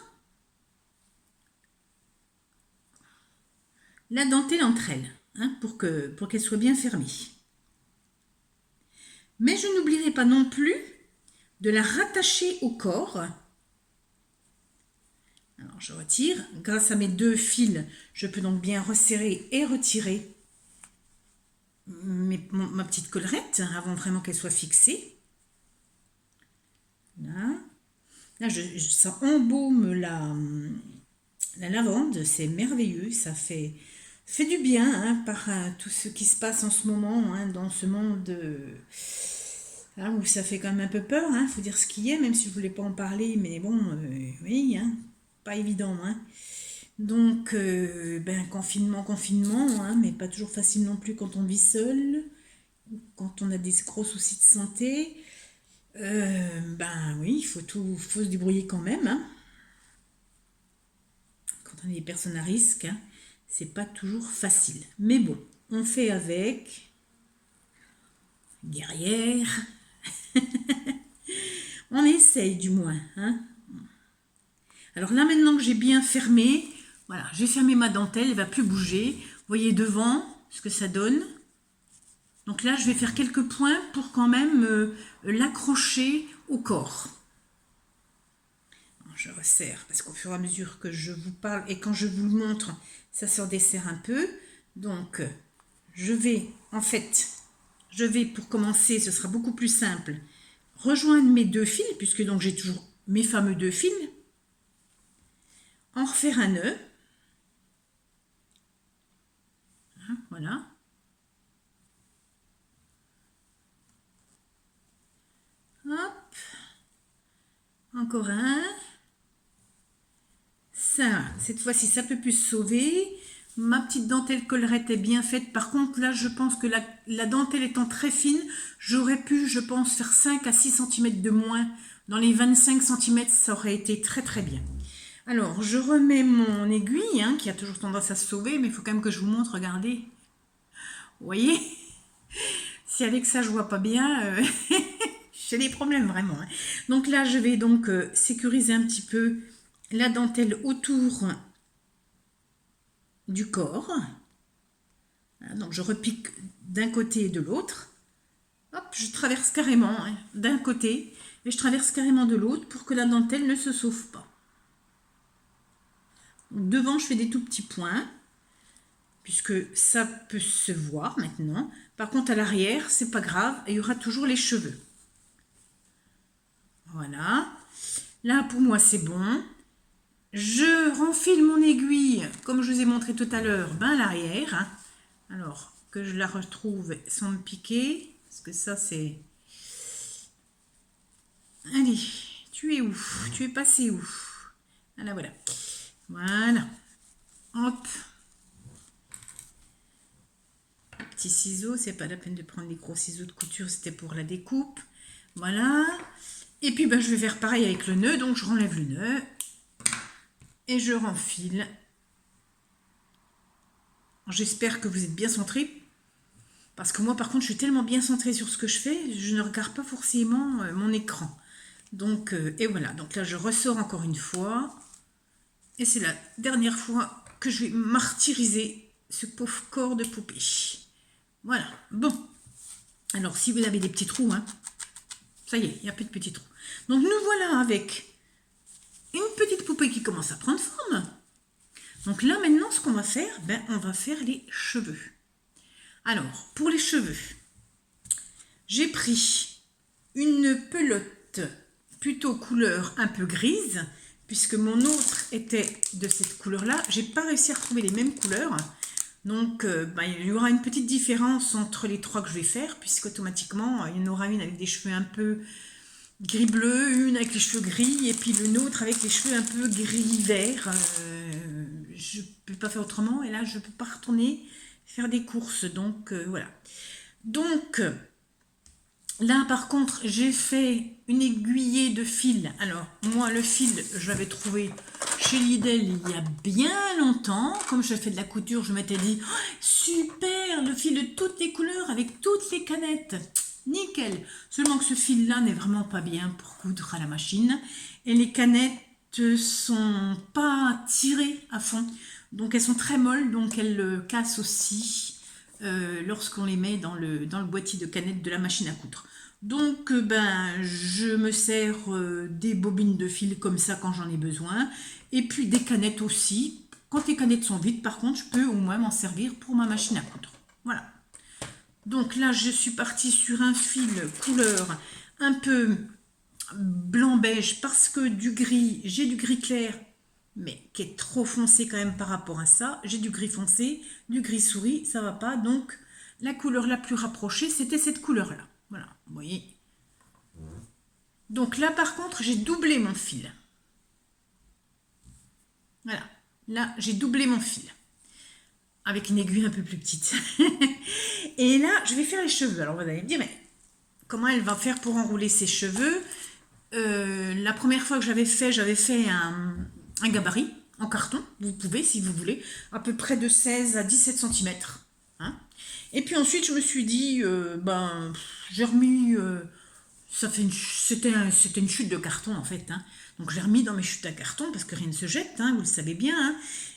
la dentelle entre elles, hein, pour qu'elle soit bien fermée. Mais je n'oublierai pas non plus de la rattacher au corps. Alors, je retire. Grâce à mes deux fils, je peux donc bien resserrer et retirer ma petite collerette avant vraiment qu'elle soit fixée. Là, là ça embaume la lavande, c'est merveilleux, ça fait du bien hein, par tout ce qui se passe en ce moment hein, dans ce monde hein, où ça fait quand même un peu peur, il faut dire ce qu'il y a, même si je ne voulais pas en parler, mais bon, oui, hein, pas évident. Hein. Donc, ben, confinement, hein, mais pas toujours facile non plus quand on vit seul, quand on a des gros soucis de santé. Ben oui, faut se débrouiller quand même. Hein. Quand on est des personnes à risque, hein, c'est pas toujours facile. Mais bon, on fait avec. Guerrière. On essaye du moins. Hein. Alors là, maintenant que j'ai bien fermé, voilà, j'ai fermé ma dentelle, elle ne va plus bouger. Vous voyez devant ce que ça donne. Donc là, je vais faire quelques points pour quand même l'accrocher au corps. Je resserre parce qu'au fur et à mesure que je vous parle et quand je vous le montre, ça se redessert un peu. Donc, je vais, pour commencer, ce sera beaucoup plus simple, rejoindre mes deux fils, puisque donc j'ai toujours mes fameux deux fils, en refaire un nœud. Voilà. Hop. Encore un. Ça, cette fois-ci, ça peut plus se sauver. Ma petite dentelle collerette est bien faite. Par contre, là, je pense que la dentelle étant très fine, j'aurais pu, je pense, faire 5 à 6 cm de moins. Dans les 25 cm, ça aurait été très très bien. Alors, je remets mon aiguille, hein, qui a toujours tendance à se sauver, mais il faut quand même que je vous montre, regardez. Vous voyez? Si avec ça, je vois pas bien, j'ai des problèmes vraiment. Hein. Donc là, je vais donc sécuriser un petit peu la dentelle autour du corps. Donc je repique d'un côté et de l'autre. Hop, je traverse carrément hein, d'un côté et je traverse carrément de l'autre pour que la dentelle ne se sauve pas. Donc, devant, je fais des tout petits points puisque ça peut se voir maintenant. Par contre, à l'arrière, c'est pas grave, il y aura toujours les cheveux. Voilà. Là, pour moi, c'est bon. Je renfile mon aiguille, comme je vous ai montré tout à l'heure, ben à l'arrière. Hein. Alors, que je la retrouve sans me piquer. Parce que ça, c'est... Allez, tu es où? Tu es passé où? Voilà, voilà. Voilà. Hop. Petit ciseau, c'est pas la peine de prendre les gros ciseaux de couture, c'était pour la découpe. Voilà. Et puis ben, je vais faire pareil avec le nœud, donc je renlève le nœud et je renfile. J'espère que vous êtes bien centrés, parce que moi par contre je suis tellement bien centrée sur ce que je fais, je ne regarde pas forcément mon écran. Donc, et voilà, donc là je ressors encore une fois, et c'est la dernière fois que je vais martyriser ce pauvre corps de poupée. Voilà, bon. Alors si vous avez des petits trous, hein, ça y est, il n'y a plus de petits trous. Donc nous voilà avec une petite poupée qui commence à prendre forme. Donc là maintenant ce qu'on va faire, ben, on va faire les cheveux. Alors pour les cheveux, j'ai pris une pelote plutôt couleur un peu grise, puisque mon autre était de cette couleur là. J'ai pas réussi à retrouver les mêmes couleurs, donc ben, il y aura une petite différence entre les trois que je vais faire, puisque automatiquement il y en aura une avec des cheveux un peu gris bleu, une avec les cheveux gris, et puis une autre avec les cheveux un peu gris vert. Je peux pas faire autrement, et là je peux pas retourner faire des courses, donc voilà. Donc là par contre j'ai fait une aiguillée de fil. Alors moi le fil je l'avais trouvé chez Lidl il y a bien longtemps. Comme je fais de la couture, je m'étais dit oh, super, le fil de toutes les couleurs avec toutes les canettes, nickel. Seulement que ce fil là n'est vraiment pas bien pour coudre à la machine, et les canettes sont pas tirées à fond, donc elles sont très molles, donc elles cassent aussi lorsqu'on les met dans le boîtier de canettes de la machine à coudre. Donc ben je me sers des bobines de fil comme ça quand j'en ai besoin, et puis des canettes aussi. Quand les canettes sont vides par contre, je peux au moins m'en servir pour ma machine à coudre. Voilà. Donc là je suis partie sur un fil couleur un peu blanc beige, parce que du gris, j'ai du gris clair mais qui est trop foncé quand même par rapport à ça. J'ai du gris foncé, du gris souris, ça va pas. Donc la couleur la plus rapprochée, c'était cette couleur là. Voilà, vous voyez. Donc là par contre, j'ai doublé mon fil. Voilà, là j'ai doublé mon fil avec une aiguille un peu plus petite. Et là, je vais faire les cheveux. Alors vous allez me dire, mais comment elle va faire pour enrouler ses cheveux? La première fois que j'avais fait un gabarit en carton. Vous pouvez, si vous voulez, à peu près de 16 à 17 cm. Hein. Et puis ensuite, je me suis dit, ben, j'ai remis... c'était une chute de carton, en fait. Hein. Donc, j'ai remis dans mes chutes à carton, parce que rien ne se jette, hein, vous le savez bien. Hein.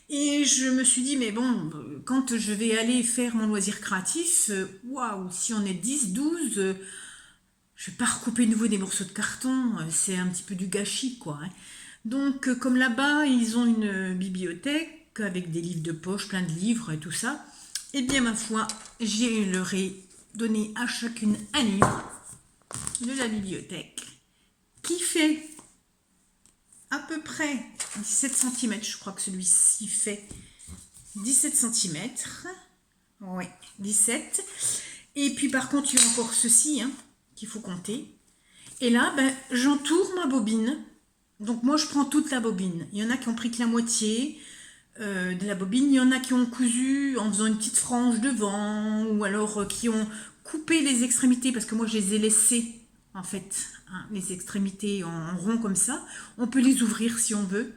Et je me suis dit, mais bon, quand je vais aller faire mon loisir créatif, waouh, si on est 10, 12... je vais pas recouper de nouveau des morceaux de carton, c'est un petit peu du gâchis, quoi. Hein. Donc, comme là-bas, ils ont une bibliothèque avec des livres de poche, plein de livres et tout ça, eh bien, ma foi, leur ai donné à chacune un livre de la bibliothèque qui fait à peu près 17 cm. Je crois que celui-ci fait 17 cm. Oui, 17. Et puis, par contre, il y a encore ceci, hein, qu'il faut compter. Et là, ben, j'entoure ma bobine. Donc moi, je prends toute la bobine. Il y en a qui ont pris que la moitié de la bobine. Il y en a qui ont cousu en faisant une petite frange devant. Ou alors qui ont coupé les extrémités. Parce que moi, je les ai laissées, en fait, hein, les extrémités en rond comme ça. On peut les ouvrir si on veut.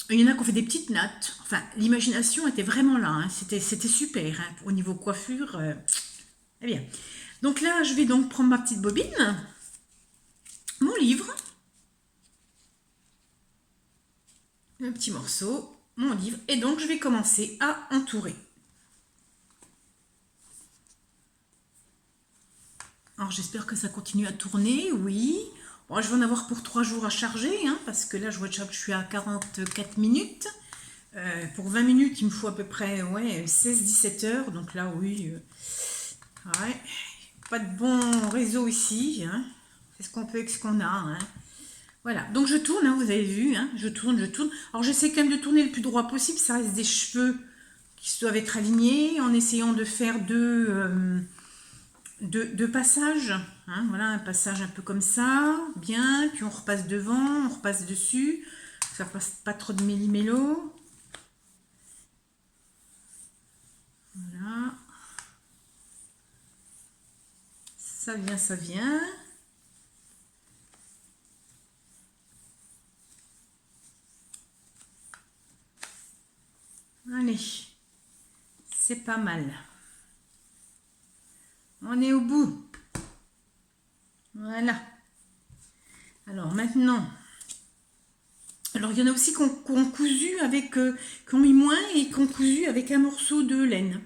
Il y en a qui ont fait des petites nattes. Enfin, l'imagination était vraiment là. Hein. C'était super. Hein. Au niveau coiffure, eh bien. Donc là, je vais donc prendre ma petite bobine. Mon livre, un petit morceau, mon livre, et donc je vais commencer à entourer. Alors j'espère que ça continue à tourner, oui. Bon, je vais en avoir pour 3 jours à charger, hein, parce que là je vois déjà que je suis à 44 minutes. Pour 20 minutes, il me faut à peu près ouais, 16-17 heures, donc là oui, ouais, pas de bon réseau ici, hein. C'est ce qu'on peut avec ce qu'on a, hein. Voilà, donc je tourne, hein, vous avez vu, hein, je tourne. Alors j'essaie quand même de tourner le plus droit possible, ça reste des cheveux qui doivent être alignés, en essayant de faire deux passages. Hein, voilà, un passage un peu comme ça, bien, puis on repasse devant, on repasse dessus, ça passe pas trop de méli-mélo. Voilà. Ça vient, ça vient. c'est pas mal. On est au bout. Voilà. Alors maintenant, alors il y en a aussi qui ont cousu avec, qui ont mis moins et qui ont cousu avec un morceau de laine.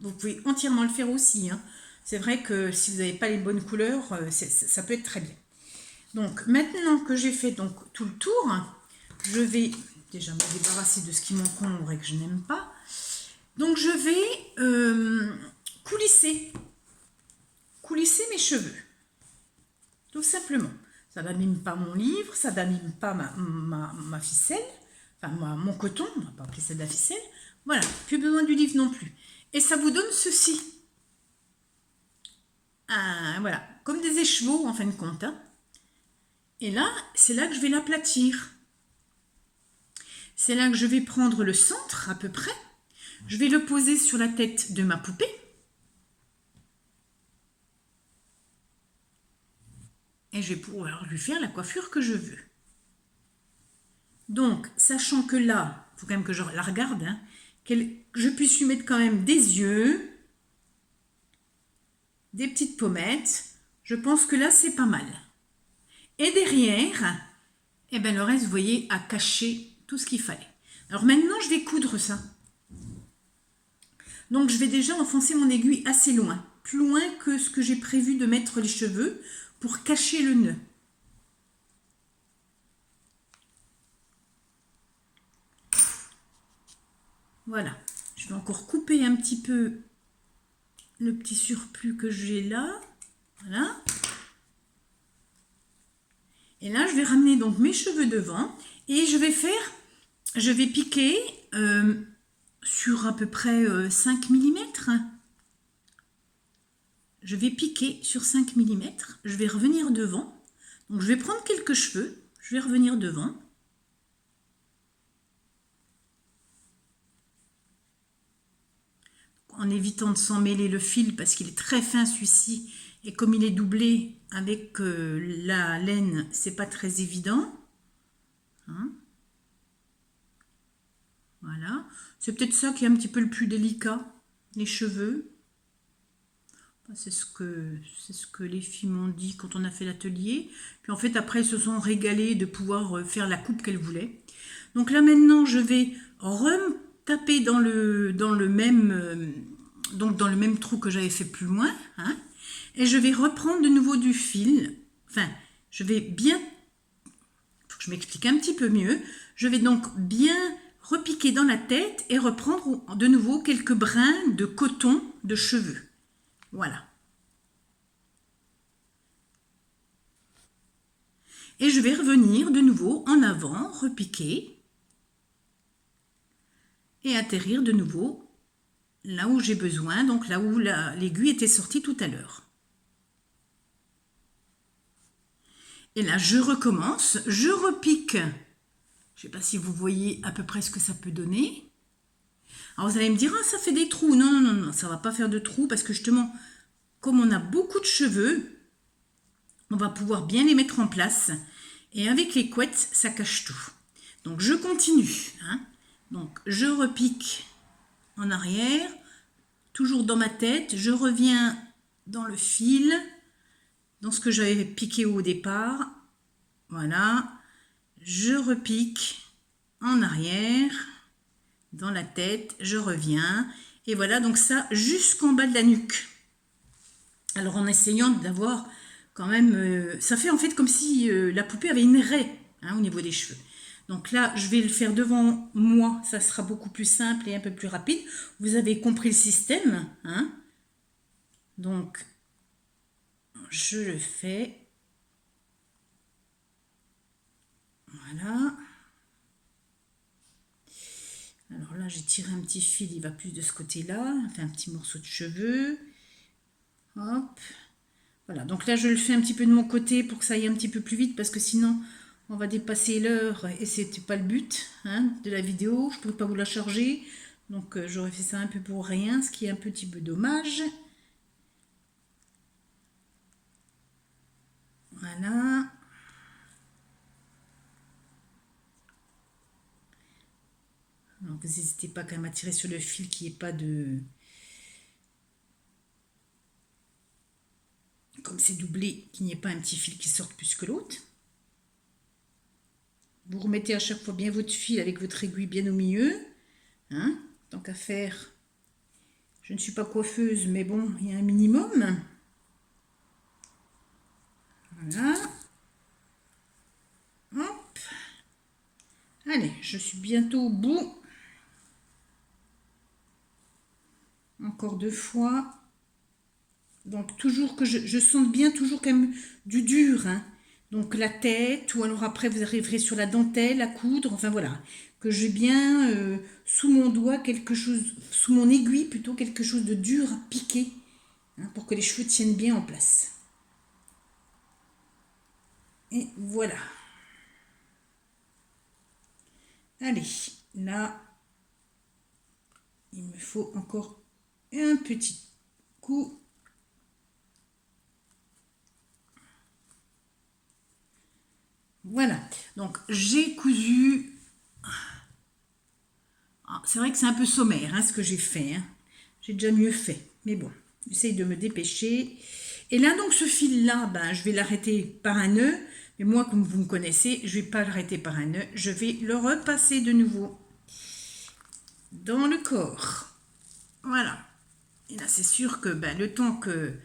Vous pouvez entièrement le faire aussi, hein. C'est vrai que si vous n'avez pas les bonnes couleurs, ça peut être très bien. Donc maintenant que j'ai fait donc tout le tour, je vais déjà me débarrasser de ce qui m'encombre et que je n'aime pas. Donc je vais coulisser mes cheveux, tout simplement. Ça n'abîme pas mon livre, ça n'abîme pas ma ficelle, enfin mon coton, on va pas appeler ça de la ficelle. Voilà, plus besoin du livre non plus. Et ça vous donne ceci. Voilà, comme des écheveaux en fin de compte, hein. Et là, c'est là que je vais l'aplatir. C'est là que je vais prendre le centre à peu près. Je vais le poser sur la tête de ma poupée. Et je vais pouvoir lui faire la coiffure que je veux. Donc, sachant que là, il faut quand même que je la regarde, hein, je puisse lui mettre quand même des yeux, des petites pommettes. Je pense que là, c'est pas mal. Et derrière, eh ben, le reste, vous voyez, a caché tout ce qu'il fallait. Alors maintenant, je vais coudre ça. Donc, je vais déjà enfoncer mon aiguille assez loin. Plus loin que ce que j'ai prévu de mettre les cheveux pour cacher le nœud. Voilà. Je vais encore couper un petit peu le petit surplus que j'ai là. Voilà. Et là, je vais ramener donc mes cheveux devant et je vais piquer sur à peu près 5 mm. Je vais piquer sur 5 mm. Je vais revenir devant. Donc, je vais prendre quelques cheveux. Je vais revenir devant. En évitant de s'en mêler le fil parce qu'il est très fin celui-ci. Et comme il est doublé avec la laine, c'est pas très évident. Hein, voilà. C'est peut-être ça qui est un petit peu le plus délicat, les cheveux. C'est ce que les filles m'ont dit quand on a fait l'atelier. Puis en fait, après, elles se sont régalées de pouvoir faire la coupe qu'elles voulaient. Donc là, maintenant, je vais retaper dans le même, donc dans le même trou que j'avais fait plus loin. Hein, et je vais reprendre de nouveau du fil. Enfin, je vais bien... Faut que je m'explique un petit peu mieux. Je vais donc bien repiquer dans la tête et reprendre de nouveau quelques brins de coton de cheveux. Voilà. Et je vais revenir de nouveau en avant, repiquer et atterrir de nouveau là où j'ai besoin, donc là où l'aiguille était sortie tout à l'heure. Et là, je recommence, je repique. Je ne sais pas si vous voyez à peu près ce que ça peut donner. Alors vous allez me dire, ah, ça fait des trous. Non, non, non, non, ça ne va pas faire de trous parce que justement, comme on a beaucoup de cheveux, on va pouvoir bien les mettre en place. Et avec les couettes, ça cache tout. Donc je continue. Hein. Donc je repique en arrière, toujours dans ma tête. Je reviens dans le fil, dans ce que j'avais piqué au départ. Voilà. Je repique en arrière, dans la tête. Je reviens. Et voilà, donc ça jusqu'en bas de la nuque. Alors en essayant d'avoir quand même... ça fait en fait comme si la poupée avait une raie hein, au niveau des cheveux. Donc là, je vais le faire devant moi. Ça sera beaucoup plus simple et un peu plus rapide. Vous avez compris le système. Hein. Donc, je le fais. Voilà. Alors là, j'ai tiré un petit fil. Il va plus de ce côté-là. Enfin, un petit morceau de cheveux. Hop. Voilà, donc là je le fais un petit peu de mon côté pour que ça aille un petit peu plus vite parce que sinon on va dépasser l'heure et c'était pas le but hein, de la vidéo. Je ne pouvais pas vous la charger, donc j'aurais fait ça un peu pour rien, ce qui est un petit peu dommage. Voilà. Alors vous n'hésitez pas quand même à tirer sur le fil qu'il n'y ait pas de... Comme c'est doublé, qu'il n'y ait pas un petit fil qui sorte plus que l'autre. Vous remettez à chaque fois bien votre fil avec votre aiguille bien au milieu. Hein, tant qu'à faire. Je ne suis pas coiffeuse, mais bon, il y a un minimum. Voilà. Hop. Allez, je suis bientôt au bout. Encore 2 fois. Donc toujours que je sente bien toujours quand même du dur. Hein. Donc la tête, ou alors après vous arriverez sur la dentelle à coudre. Enfin voilà. Que j'ai bien sous mon doigt quelque chose, sous mon aiguille plutôt quelque chose de dur à piquer. Hein, pour que les cheveux tiennent bien en place. Et voilà. Allez, là, il me faut encore un petit coup. Voilà, donc j'ai cousu. C'est vrai que c'est un peu sommaire hein, ce que j'ai fait. Hein. J'ai déjà mieux fait, mais bon, j'essaye de me dépêcher. Et là, donc, ce fil-là, ben, je vais l'arrêter par un nœud. Mais moi, comme vous me connaissez, je ne vais pas l'arrêter par un nœud. Je vais le repasser de nouveau dans le corps. Voilà. Et là, c'est sûr que ben, le temps que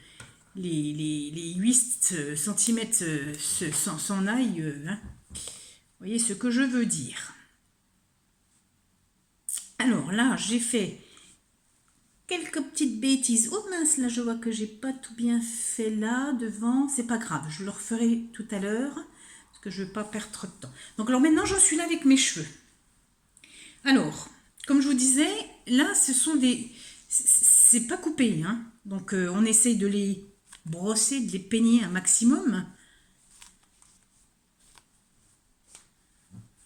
les 8 cm s'en aillent, hein, vous voyez ce que je veux dire. Alors là, j'ai fait quelques petites bêtises. Oh mince, là je vois que j'ai pas tout bien fait là devant. C'est pas grave, je le referai tout à l'heure parce que je ne veux pas perdre trop de temps. Donc alors maintenant j'en suis là avec mes cheveux. Alors, comme je vous disais, là ce sont des... C'est pas coupé, hein. Donc on essaye de les brosser, de les peigner un maximum.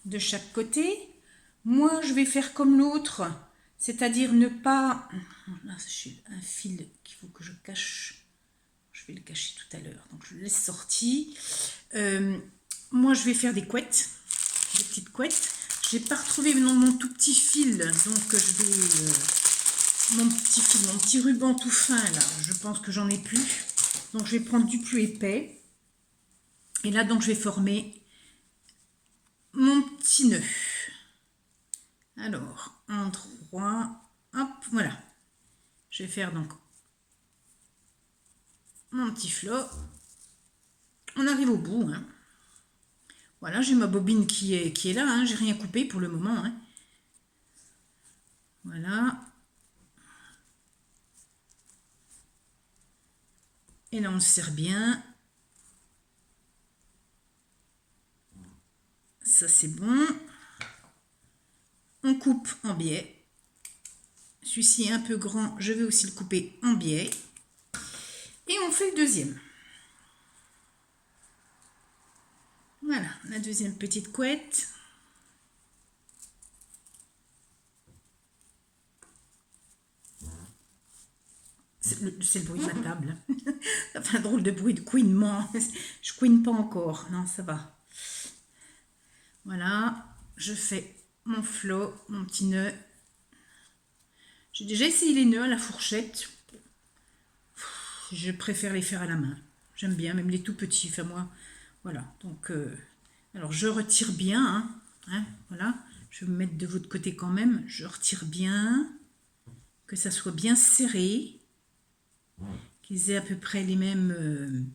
De chaque côté. Moi je vais faire comme l'autre. C'est-à-dire ne pas... Là, j'ai un fil qu'il faut que je cache. Je vais le cacher tout à l'heure. Donc, je le laisse sorti. Moi, je vais faire des couettes. Des petites couettes. Je n'ai pas retrouvé mon tout petit fil. Donc, je vais... mon petit fil, mon petit ruban tout fin, là. Je pense que j'en ai plus. Donc, je vais prendre du plus épais. Et là, donc, je vais former mon petit nœud. Alors, en 3, hop, voilà. Je vais faire donc mon petit flot. On arrive au bout. Hein. Voilà, j'ai ma bobine qui est là. Hein. J'ai rien coupé pour le moment. Hein. Voilà. Et là, on le serre bien. Ça, c'est bon. On coupe en biais. Celui-ci est un peu grand, je vais aussi le couper en biais. Et on fait le deuxième. Voilà, la deuxième petite couette. C'est le bruit de ma table. Ça fait un drôle de bruit de couinement. Je couine pas encore. Non, ça va. Voilà, je fais mon flot, mon petit nœud. J'ai déjà essayé les nœuds à la fourchette. Je préfère les faire à la main. J'aime bien, même les tout petits. Enfin, moi, voilà. Donc, alors, je retire bien. Hein, voilà. Je vais me mettre de votre côté quand même. Je retire bien. Que ça soit bien serré. Qu'ils aient à peu près les mêmes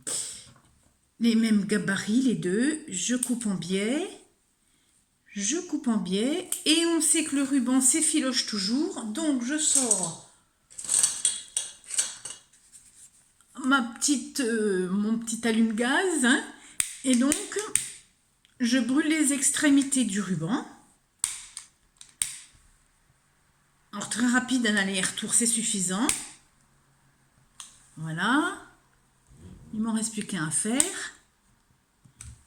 gabarits, les deux. Je coupe en biais. Je coupe en biais. Et on sait que le ruban s'effiloche toujours. Donc, je sors mon petit allume-gaz. Hein, et donc, je brûle les extrémités du ruban. Alors, très rapide, un aller-retour, c'est suffisant. Voilà. Il m'en reste plus qu'un à faire.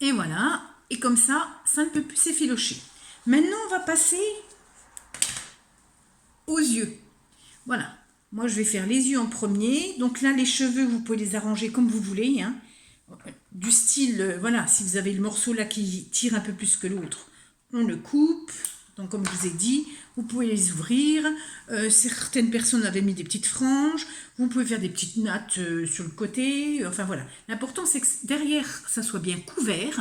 Et voilà. Et comme ça, ça ne peut plus s'effilocher. Maintenant, on va passer aux yeux. Voilà. Moi, je vais faire les yeux en premier. Donc là, les cheveux, vous pouvez les arranger comme vous voulez. Hein. Du style, voilà, si vous avez le morceau là qui tire un peu plus que l'autre, on le coupe. Donc comme je vous ai dit, vous pouvez les ouvrir. Certaines personnes avaient mis des petites franges. Vous pouvez faire des petites nattes sur le côté. Enfin voilà. L'important c'est que derrière, ça soit bien couvert.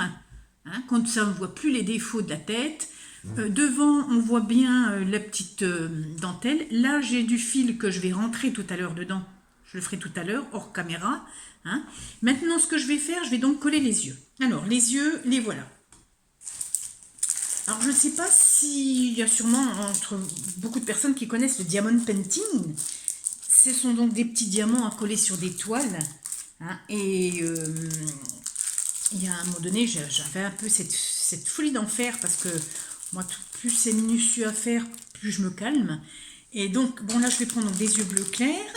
Hein, comme ça, on ne voit plus les défauts de la tête. Devant, on voit bien la petite dentelle. Là, j'ai du fil que je vais rentrer tout à l'heure dedans. Je le ferai tout à l'heure, hors caméra. Hein. Maintenant, ce que je vais faire, je vais donc coller les yeux. Alors, les yeux, les voilà. Alors, je ne sais pas s'il y a sûrement entre beaucoup de personnes qui connaissent le diamond painting. Ce sont donc des petits diamants à coller sur des toiles. Hein, et il y a un moment donné, j'avais un peu cette folie d'en faire parce que moi, plus c'est minutieux à faire, plus je me calme. Et donc, bon, là, je vais prendre donc, des yeux bleus clairs.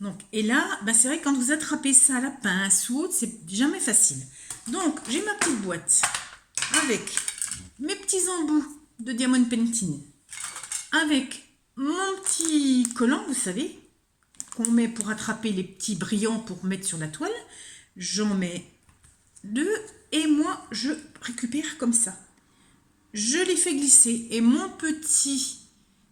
Donc, et là, ben, c'est vrai, quand vous attrapez ça à la pince ou autre, c'est jamais facile. Donc, j'ai ma petite boîte avec mes petits embouts de diamond painting, avec mon petit collant, vous savez, qu'on met pour attraper les petits brillants pour mettre sur la toile. J'en mets 2 et moi, je récupère comme ça. Je les fais glisser et mon petit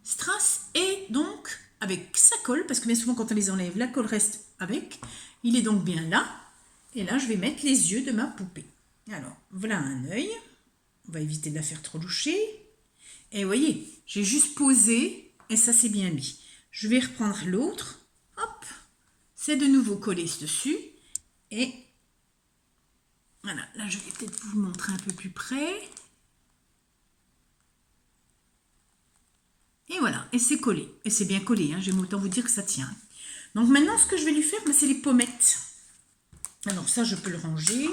strass est donc avec sa colle, parce que bien souvent quand on les enlève, la colle reste avec. Il est donc bien là. Et là, je vais mettre les yeux de ma poupée. Alors, voilà un œil. On va éviter de la faire trop loucher. Et vous voyez, j'ai juste posé et ça s'est bien mis. Je vais reprendre l'autre. Hop, c'est de nouveau collé dessus. Et voilà, là je vais peut-être vous montrer un peu plus près. Et voilà, et c'est collé. Et c'est bien collé, hein, j'aime autant vous dire que ça tient. Donc maintenant, ce que je vais lui faire, c'est les pommettes. Alors ça, je peux le ranger.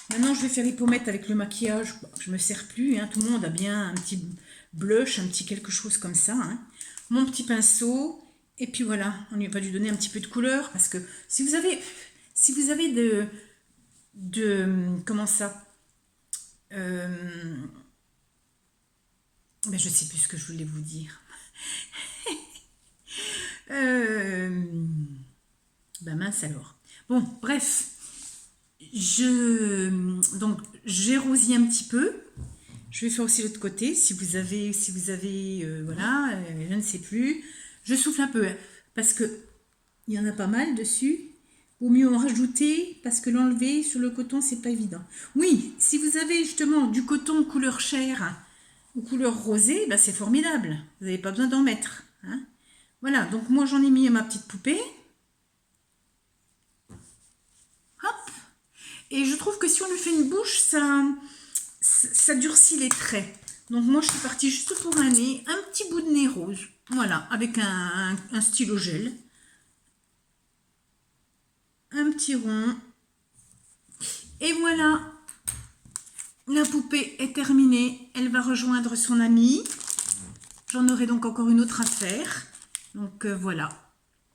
Maintenant, je vais faire les pommettes avec le maquillage. Je ne me sers plus, hein, tout le monde a bien un petit blush, un petit quelque chose comme ça. Hein. Mon petit pinceau. Et puis voilà, on lui va lui donner un petit peu de couleur. Parce que si vous avez comment ça ben, je ne sais plus ce que je voulais vous dire. Ben mince alors. Bon, bref. Donc, j'ai rosé un petit peu. Je vais faire aussi l'autre côté. Si vous avez voilà, je ne sais plus. Je souffle un peu, hein, parce que il y en a pas mal dessus. Vaut mieux en rajouter, parce que l'enlever sur le coton, c'est pas évident. Oui, si vous avez justement du coton couleur chair, ou couleur rosée, ben c'est formidable. Vous n'avez pas besoin d'en mettre. Hein. Voilà, donc moi j'en ai mis à ma petite poupée. Hop. Et je trouve que si on lui fait une bouche, ça durcit les traits. Donc moi je suis partie juste pour un nez, un petit bout de nez rose. Voilà, avec un stylo gel. Un petit rond. Et voilà. La poupée est terminée, elle va rejoindre son amie. J'en aurai donc encore une autre à faire. Donc voilà,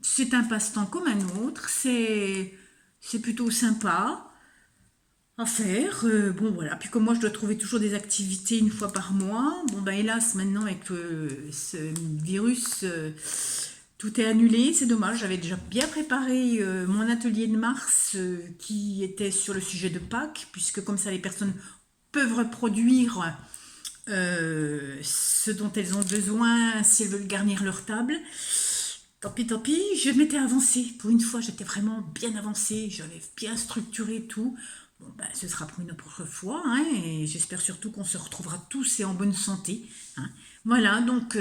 c'est un passe-temps comme un autre, c'est plutôt sympa à faire. Bon voilà, puis comme moi je dois trouver toujours des activités une fois par mois. Bon ben hélas maintenant avec ce virus, tout est annulé, c'est dommage. J'avais déjà bien préparé mon atelier de mars qui était sur le sujet de Pâques, puisque comme ça les personnes peuvent reproduire ce dont elles ont besoin si elles veulent garnir leur table. Tant pis, je m'étais avancée. Pour une fois, j'étais vraiment bien avancée. J'avais bien structuré tout. Bon, ben, ce sera pour une autre fois. Hein, et j'espère surtout qu'on se retrouvera tous et en bonne santé. Hein. Voilà, donc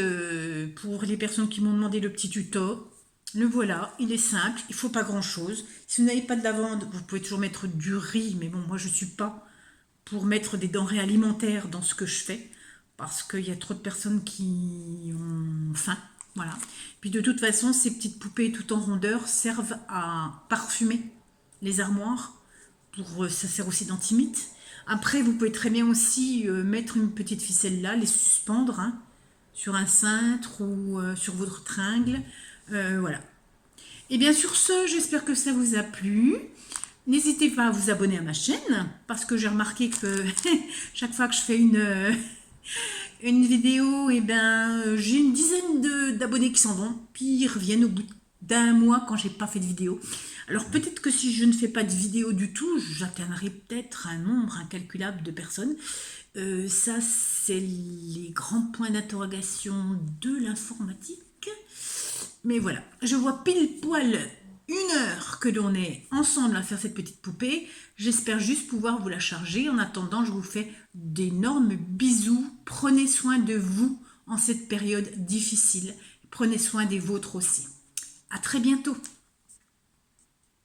pour les personnes qui m'ont demandé le petit tuto, le voilà, il est simple, il ne faut pas grand-chose. Si vous n'avez pas de lavande, vous pouvez toujours mettre du riz. Mais bon, moi, je ne suis pas pour mettre des denrées alimentaires dans ce que je fais, parce qu'il y a trop de personnes qui ont faim, voilà. Puis de toute façon, ces petites poupées tout en rondeur servent à parfumer les armoires, ça sert aussi d'antimite. Après, vous pouvez très bien aussi mettre une petite ficelle là, les suspendre hein, sur un cintre ou sur votre tringle, voilà. Et bien sur ce, j'espère que ça vous a plu. N'hésitez pas à vous abonner à ma chaîne, parce que j'ai remarqué que chaque fois que je fais une vidéo, eh ben, j'ai une dizaine d'abonnés qui s'en vont, puis ils reviennent au bout d'un mois quand j'ai pas fait de vidéo. Alors peut-être que si je ne fais pas de vidéo du tout, j'atteindrai peut-être un nombre incalculable de personnes. Ça, c'est les grands points d'interrogation de l'informatique. Mais voilà, je vois pile poil 1 heure que l'on est ensemble à faire cette petite poupée. J'espère juste pouvoir vous la charger. En attendant, je vous fais d'énormes bisous. Prenez soin de vous en cette période difficile. Prenez soin des vôtres aussi. À très bientôt.